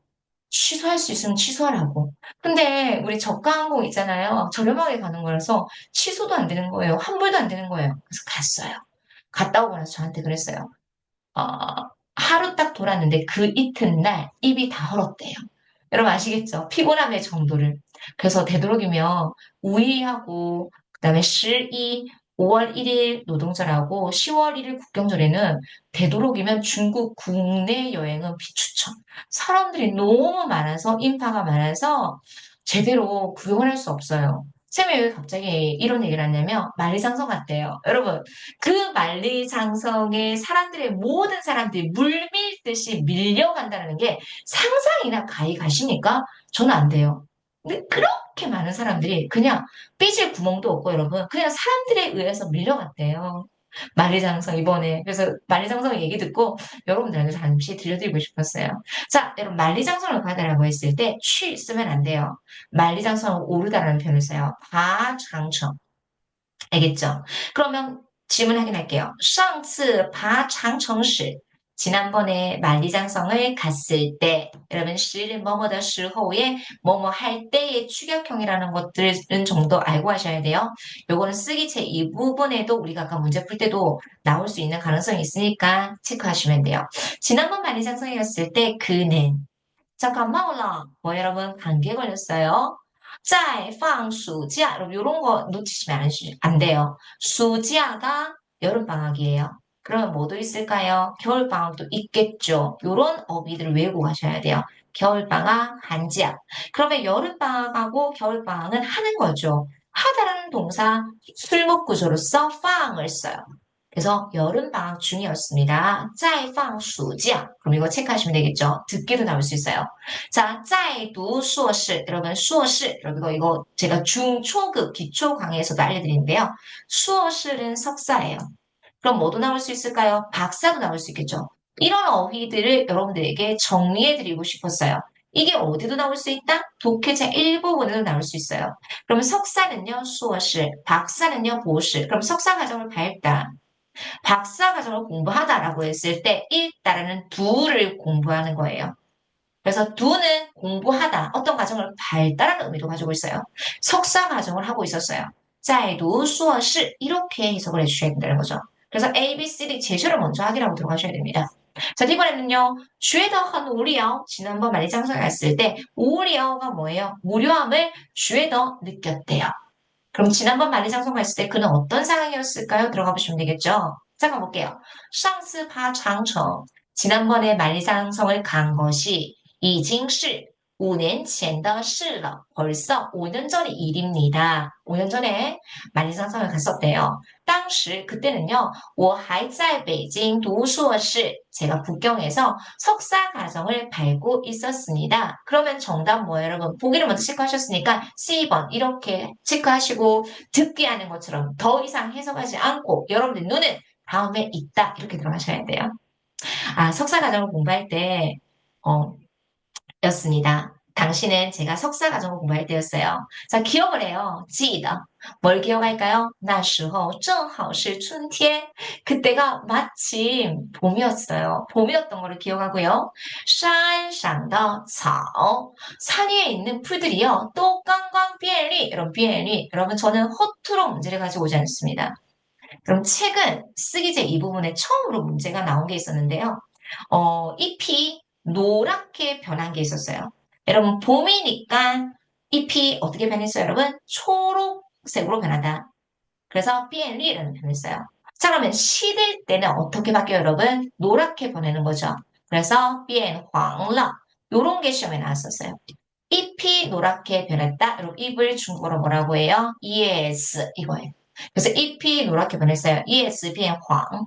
취소할 수 있으면 취소하라고. 근데 우리 저가항공 있잖아요. 저렴하게 가는 거라서 취소도 안 되는 거예요. 환불도 안 되는 거예요. 그래서 갔어요. 갔다 오고 나서 저한테 그랬어요. 어, 하루 딱 돌았는데 그 이튿날 입이 다 헐었대요. 여러분 아시겠죠? 피곤함의 정도를. 그래서 되도록이면 우이하고 그다음에 5월 1일 노동절하고 10월 1일 국경절에는 되도록이면 중국 국내 여행은 비추천. 사람들이 너무 많아서 인파가 많아서 제대로 구경을 할 수 없어요. 쌤이 왜 갑자기 이런 얘기를 하냐면 만리장성 같대요. 여러분 그 만리장성에 사람들의 모든 사람들이 물밀듯이 밀려간다는 게 상상이나 가히 가십니까? 저는 안 돼요. 근데 그렇게 많은 사람들이 그냥 삐질 구멍도 없고 여러분 그냥 사람들에 의해서 밀려갔대요. 만리장성 이번에 그래서 만리장성 얘기 듣고 여러분들한테 잠시 들려드리고 싶었어요. 자, 여러분 만리장성을 가다라고 했을 때 취 쓰면 안 돼요. 만리장성을 오르다라는 표현을 써요. 바장청 알겠죠? 그러면 질문 확인할게요. 上次爬长城时 지난번에 만리장성을 갔을 때 여러분 시를 뭐뭐더 시호에 뭐뭐 할 때의 축약형이라는 것들은 정도 알고 하셔야 돼요. 요거는 쓰기체 이 부분에도 우리가 아까 문제 풀 때도 나올 수 있는 가능성이 있으니까 체크하시면 돼요. 지난번 만리장성에 갔을 때 그는 잠깐만 올라 뭐 여러분 감기에 걸렸어요. 在放暑假 여러분 이런 거 놓치시면 안 돼요.暑假가 여름방학이에요. 그러면 뭐도 있을까요? 겨울방학도 있겠죠. 이런 어휘들을 외우고 가셔야 돼요. 겨울방학, 한지학. 그러면 여름방학하고 겨울방학은 하는 거죠. 하다라는 동사 술목구조로서 방을 써요. 그래서 여름방학 중이었습니다. 在放暑假. 그럼 이거 체크하시면 되겠죠. 듣기도 나올 수 있어요. 자, 在读硕士. 여러분, 硕士. 여러분, 이거 제가 중초급 기초 강의에서도 알려드리는데요. 硕士는 석사예요. 그럼 뭐도 나올 수 있을까요? 박사도 나올 수 있겠죠. 이런 어휘들을 여러분들에게 정리해드리고 싶었어요. 이게 어디도 나올 수 있다? 독해제 일부분에도 나올 수 있어요. 그러면 석사는요, 硕士. 박사는요, 博士. 그럼 석사 과정을 밟다. 박사 과정을 공부하다라고 했을 때 읽다라는 두를 공부하는 거예요. 그래서 두는 공부하다, 어떤 과정을 밟다라는 의미도 가지고 있어요. 석사 과정을 하고 있었어요. 在读硕士 이렇게 해석을 해주셔야 된다는 거죠. 그래서 A, B, C, D 제시를 먼저 확인하고 들어가셔야 됩니다. 자, 이번에는요. 觉得很 无聊 지난번 만리장성에 갔을 때 无聊가 뭐예요? 무료함을 觉得 느꼈대요. 그럼 지난번 만리장성 갔을 때 그는 어떤 상황이었을까요? 들어가 보시면 되겠죠. 자, 가볼게요. 上次爬长城 지난번에 만리장성을 간 것이 已经是 5년 前的事了. 벌써 5년 전의 일입니다. 5년 전에 만리장성을 갔었대요. 当时 그때는요. 我还在北京读硕士 제가 북경에서 석사 과정을 밟고 있었습니다. 그러면 정답 뭐예요, 여러분? 보기를 먼저 체크하셨으니까 C번 이렇게 체크하시고 듣기 하는 것처럼 더 이상 해석하지 않고 여러분들 눈은 다음에 있다 이렇게 들어가셔야 돼요. 아, 석사 과정을 공부할 때 였습니다. 당신은 제가 석사 과정을 공부할 때였어요. 자, 기억을 해요. 记得. 뭘 기억할까요? 那时候正好是春天. 그때가 마침 봄이었어요. 봄이었던 거를 기억하고요. 山上的草. 산 위에 있는 풀들이요. 또 깡깡变绿. 여러분, 变绿. 여러분, 저는 허투루 문제를 가지고 오지 않습니다. 그럼 책은 쓰기제 이 부분에 처음으로 문제가 나온 게 있었는데요. 잎이 노랗게 변한 게 있었어요. 여러분, 봄이니까 잎이 어떻게 변했어요, 여러분? 초록색으로 변하다. 그래서 变绿라는 표현을 써요. 자, 그러면 시들 때는 어떻게 바뀌어요, 여러분? 노랗게 변하는 거죠. 그래서 变黄了. 요런 게 시험에 나왔었어요. 잎이 노랗게 변했다. 여러분, 잎을 중국어로 뭐라고 해요? yes 이거예요. 그래서 잎이 노랗게 변했어요. yes 变黄.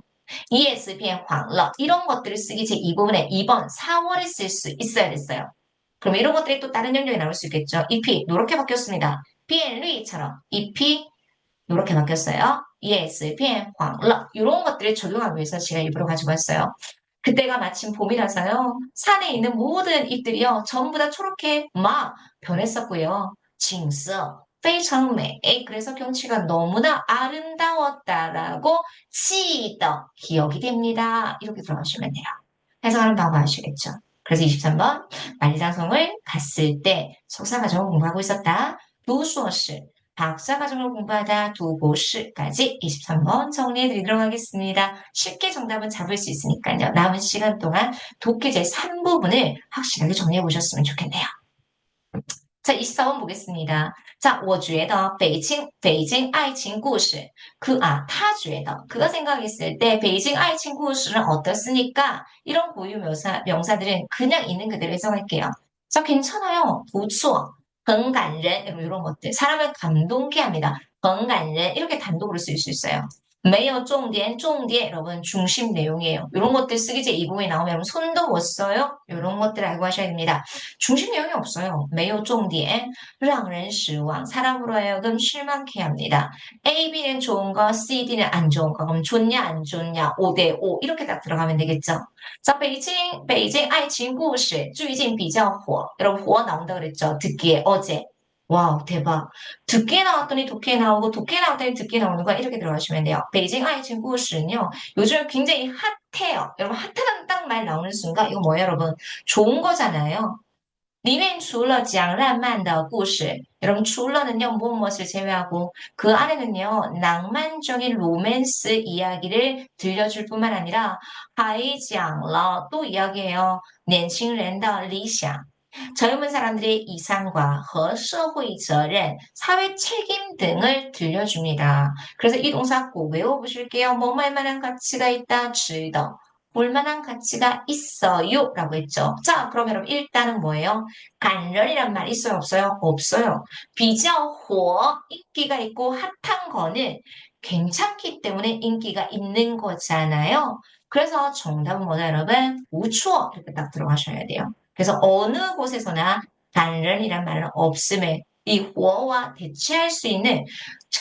ES 变黄了. 이런 것들을 쓰기 제 2부분에 2번 4월에 쓸 수 있어야 됐어요. 그럼 이런 것들이 또 다른 영역에 나올 수 있겠죠. 잎이 노랗게 바뀌었습니다. 变绿처럼 잎이 노랗게 바뀌었어요. ES 变黄了. 이런 것들을 적용하기 위해서 제가 일부러 가지고 왔어요. 그때가 마침 봄이라서요. 산에 있는 모든 잎들이요. 전부 다 초록게 막 변했었고요. 景色 非常美. 그래서 경치가 너무나 아름다웠다라고 记得 기억이 됩니다. 이렇게 들어가시면 돼요. 해석하는 방법 아시겠죠? 그래서 23번 만리장성을 갔을 때 석사 과정을 공부하고 있었다. 读硕士 박사 과정을 공부하다 读博士까지 23번 정리해 드리도록 하겠습니다. 쉽게 정답은 잡을 수 있으니까요. 남은 시간 동안 독해 제 3부분을 확실하게 정리해 보셨으면 좋겠네요. 자, 24번 보겠습니다. 자, 我觉得北京爱情故事 他觉得 그가 생각했을 때 베이징爱情 故事는 어떻습니까? 이런 고유 명사들은 그냥 있는 그대로 해석할게요. 자, 괜찮아요. 不错. 很感人 이런 것들 사람을 감동케 합니다. 很感人 이렇게 단독으로 쓸 수 있어요. 没有重点 여러분 중심 내용이에요. 이런 것들 쓰기 제 2부에 나오면 여러분 손도 못 써요. 이런 것들 알고 하셔야 됩니다. 중심 내용이 없어요. 没有重点 让人失望 사람으로 하여금 실망케 합니다. A, B는 좋은 거, C, D는 안 좋은 거. 그럼 좋냐 안 좋냐 5대5 이렇게 딱 들어가면 되겠죠. 자, 베이징爱情 故事 最近 比较火. 여러분 火 나온다 그랬죠. 듣기에 어제. 와우, 대박. 듣기에 나왔더니 독해에 나오고 독해에 나왔더니 듣기에 나오는 거야. 이렇게 들어가시면 돼요. 베이징 아이칭 故事는요. 요즘 굉장히 핫해요. 여러분 핫하다는 딱 말 나오는 순간 이거 뭐예요, 여러분? 좋은 거잖아요. 里面除了讲浪漫的故事 여러분 除了는요 무엇을 제외하고 그 안에는요 낭만적인 로맨스 이야기를 들려줄 뿐만 아니라 还讲了또 이야기해요. 年轻人的理想 젊은 사람들의 이상과 和社会责任, 사회 책임 등을 들려줍니다. 그래서 이 동사 꼭 외워보실게요. 뭐뭐 할 만한 가치가 있다, 值得. 볼만한 가치가 있어요 라고 했죠. 자, 그럼 여러분 일단은 뭐예요? 간련이란 말 있어요? 없어요? 없어요. 比较火, 인기가 있고 핫한 거는 괜찮기 때문에 인기가 있는 거잖아요. 그래서 정답은 뭐다 여러분? 不错 이렇게 딱 들어가셔야 돼요. 그래서 어느 곳에서나 단련이란 말은 없음을 이 호어와 대체할 수 있는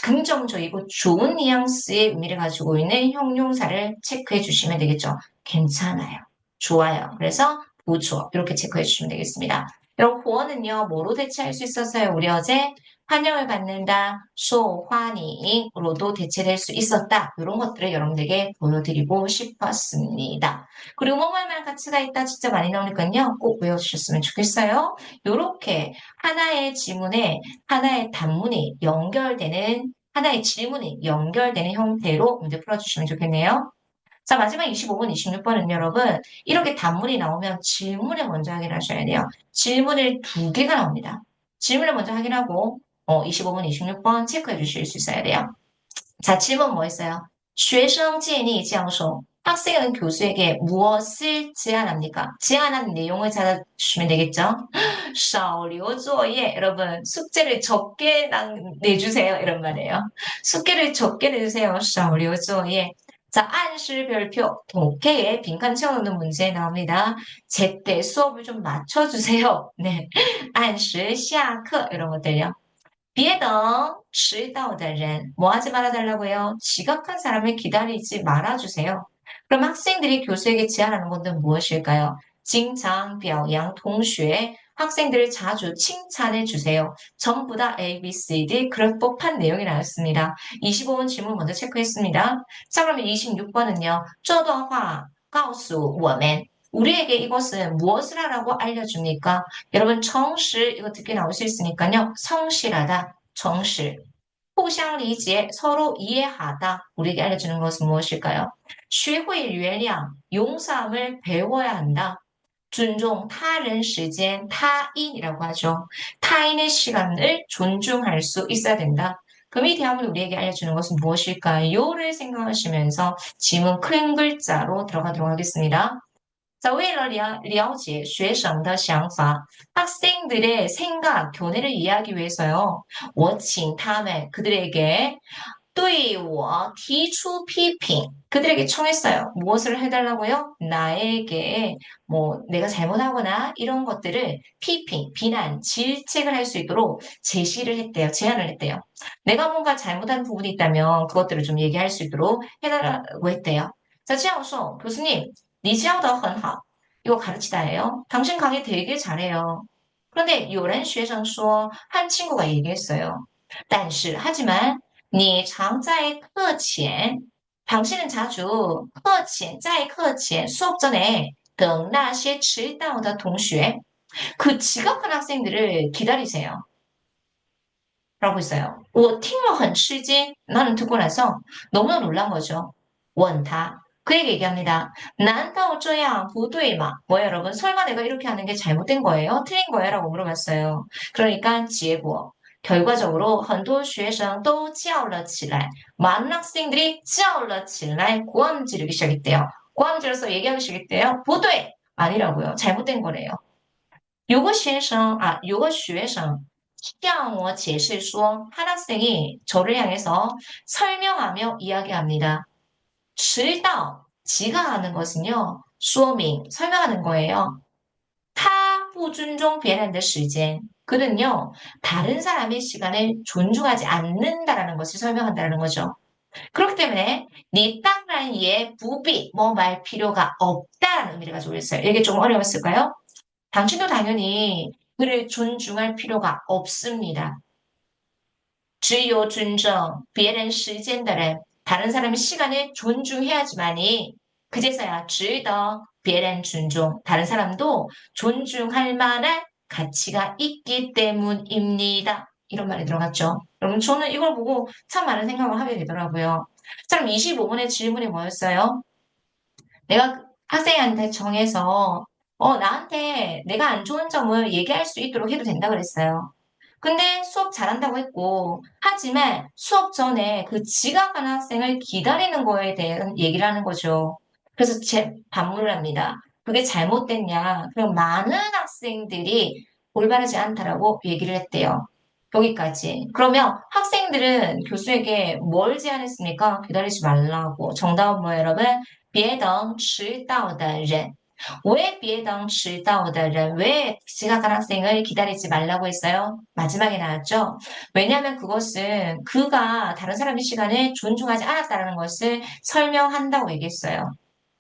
긍정적이고 좋은 뉘앙스의 의미를 가지고 있는 형용사를 체크해 주시면 되겠죠. 괜찮아요. 좋아요. 그래서 부추어 이렇게 체크해 주시면 되겠습니다. 여러분 호어는요. 뭐로 대체할 수 있었어요? 우리 어제 환영을 받는다, 소환잉으로도 대체될 수 있었다. 이런 것들을 여러분들에게 보여드리고 싶었습니다. 그리고 뭐뭐할 만한 가치가 있다 진짜 많이 나오니까요. 꼭 외워주셨으면 좋겠어요. 이렇게 하나의 지문에 하나의 단문이 연결되는 하나의 질문이 연결되는 형태로 문제 풀어주시면 좋겠네요. 자, 마지막 25번, 26번은 여러분 이렇게 단문이 나오면 질문을 먼저 확인하셔야 돼요. 질문을 두 개가 나옵니다. 질문을 먼저 확인하고 25번, 26번 체크해 주실 수 있어야 돼요. 자, 질문 뭐 있어요? 学生建议教授 학생은 교수에게 무엇을 제안합니까? 제안한 내용을 찾아주시면 되겠죠? 少留作业 여러분 숙제를 적게 내주세요 이런 말이에요. 숙제를 적게 내주세요. 少留作业 자, 안시 별표 독해에 빈칸 채워놓는 문제 나옵니다. 제때 수업을 좀 맞춰주세요. 네, 안시 下课 이런 것들요. 别等迟到的人 뭐 하지 말아달라고요? 지각한 사람을 기다리지 말아주세요. 그럼 학생들이 교수에게 제안하는 것은 무엇일까요? 经常表扬同学 학생들을 자주 칭찬해 주세요. 전부 다 A, B, C, D 그럴 법한 내용이 나왔습니다. 25번 질문 먼저 체크했습니다. 자, 그러면 26번은요. 这段话告诉我们 우리에게 이것은 무엇을 하라고 알려줍니까? 여러분 정실 이거 듣게 나올 수 있으니까요. 성실하다, 정실. 互相理解 서로 이해하다. 우리에게 알려주는 것은 무엇일까요? 学会原谅 용서함을 배워야 한다. 존중 타른 시간 타인이라고 하죠. 타인의 시간을 존중할 수 있어야 된다. 그럼 이 대화문이 우리에게 알려주는 것은 무엇일까요?를 생각하시면서 지문 큰 글자로 들어가도록 하겠습니다. 자, 为了了解学生的想法 학생들의 생각, 견해를 이해하기 위해서요. 我请他们 그들에게 对我提出批评 그들에게 청했어요. 무엇을 해달라고요? 나에게 뭐 내가 잘못하거나 이런 것들을批评, 비난, 질책을 할 수 있도록 제시를 했대요. 제안을 했대요. 내가 뭔가 잘못한 부분이 있다면 그것들을 좀 얘기할 수 있도록 해달라고 했대요. 자, 这样说 교수님 你教得很好 이거 가르치다예요. 당신 강의 되게 잘해요. 그런데 有人学生说한 친구가 얘기했어요. 但是하지만 你常在课前 당신은 자주 在课前 수업 전에 等那些迟到的同学 그 지각한 학생들을 기다리세요. 라고 했어요. 我听了很吃惊 나는 듣고 나서 너무나 놀란 거죠. 问他그 얘기 얘기합니다. 난다오 쪼야 부두이마. 뭐예요, 여러분? 설마 내가 이렇게 하는 게 잘못된 거예요? 틀린 거예요? 라고 물어봤어요. 그러니까 지혜부어. 결과적으로 很多学生都叫了起来. 많은 학생들이 叫了起来. 고함 지르기 시작했대요. 고함 질러서 얘기하기 시작했대요. 부두이! 아니라고요. 잘못된 거래요. 有个学生,向我解释说, 한 학생이 저를 향해서 설명하며 이야기합니다. 知道, 지가 하는 것은요, 说明, 설명하는 거예요. 他不尊重别人的时间. 그는요, 다른 사람의 시간을 존중하지 않는다라는 것을 설명한다는 거죠. 그렇기 때문에, 니 땅란이에 부비, 뭐 말 필요가 없다는 의미를 가지고 있어요. 이게 좀 어려웠을까요? 당신도 당연히 그를 존중할 필요가 없습니다. 只有尊重别人时间的人, 다른 사람의 시간을 존중해야지만이 그제서야 值得别人 존중, 다른 사람도 존중할 만한 가치가 있기 때문입니다. 이런 말이 들어갔죠. 여러분, 저는 이걸 보고 참 많은 생각을 하게 되더라고요. 자, 그럼 25번의 질문이 뭐였어요? 내가 학생한테 정해서 나한테 내가 안 좋은 점을 얘기할 수 있도록 해도 된다 그랬어요. 근데 수업 잘한다고 했고, 하지만 수업 전에 그 지각하는 학생을 기다리는 거에 대한 얘기를 하는 거죠. 그래서 제 반문을 합니다. 그게 잘못됐냐? 그럼 많은 학생들이 올바르지 않다라고 얘기를 했대요. 여기까지. 그러면 학생들은 교수에게 뭘 제안했습니까? 기다리지 말라고. 정답은 뭐예요, 여러분? 别等迟到的人. 왜 别等迟到的人, 왜 지각한 학생을 기다리지 말라고 했어요? 마지막에 나왔죠? 왜냐하면 그것은 그가 다른 사람의 시간을 존중하지 않았다는 것을 설명한다고 얘기했어요.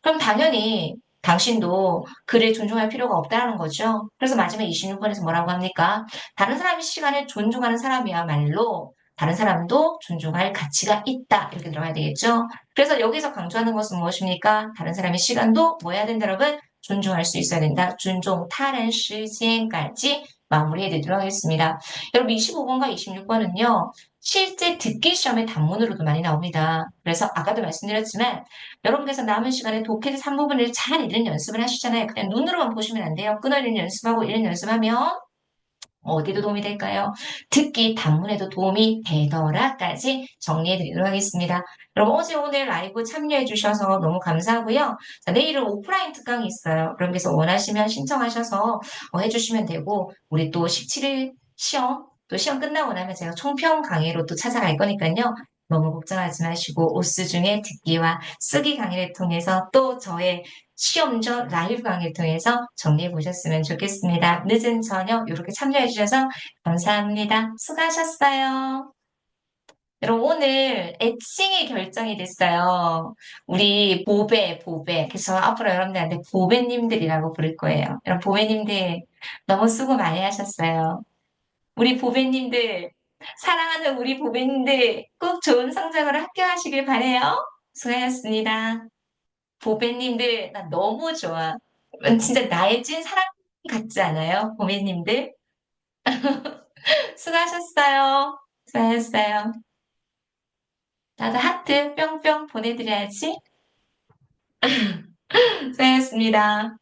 그럼 당연히 당신도 그를 존중할 필요가 없다는 거죠. 그래서 마지막 26번에서 뭐라고 합니까? 다른 사람의 시간을 존중하는 사람이야말로 다른 사람도 존중할 가치가 있다. 이렇게 들어가야 되겠죠? 그래서 여기서 강조하는 것은 무엇입니까? 다른 사람의 시간도 뭐 해야 된다, 여러분? 존중할 수 있어야 된다. 존중, 타른 시간까지 마무리해 드리도록 하겠습니다. 여러분 25번과 26번은요. 실제 듣기 시험의 단문으로도 많이 나옵니다. 그래서 아까도 말씀드렸지만 여러분께서 남은 시간에 독해의 3부분을 잘 읽는 연습을 하시잖아요. 그냥 눈으로만 보시면 안 돼요. 끊어 읽는 연습하고 읽는 연습하면 어디도 도움이 될까요? 듣기 단문에도 도움이 되더라까지 정리해 드리도록 하겠습니다. 여러분 어제 오늘 라이브 참여해 주셔서 너무 감사하고요. 자, 내일은 오프라인 특강이 있어요. 여러분께서 원하시면 신청하셔서 해주시면 되고 우리 또 17일 시험 또 시험 끝나고 나면 제가 총평 강의로 또 찾아갈 거니까요. 너무 걱정하지 마시고 오스 중에 듣기와 쓰기 강의를 통해서 또 저의 시험 전 라이브 강의를 통해서 정리해 보셨으면 좋겠습니다. 늦은 저녁 이렇게 참여해 주셔서 감사합니다. 수고하셨어요. 여러분 오늘 애칭이 결정이 됐어요. 우리 보배. 그래서 앞으로 여러분들한테 보배님들이라고 부를 거예요. 여러분 보배님들 너무 수고 많이 하셨어요. 우리 보배님들 사랑하는 우리 보배님들 꼭 좋은 성적으로 합격하시길 바래요. 수고하셨습니다. 보배님들, 나 너무 좋아. 진짜 나의 찐 사랑 같지 않아요? 보배님들? 수고하셨어요. 수고하셨어요. 나도 하트 뿅뿅 보내드려야지. 수고하셨습니다.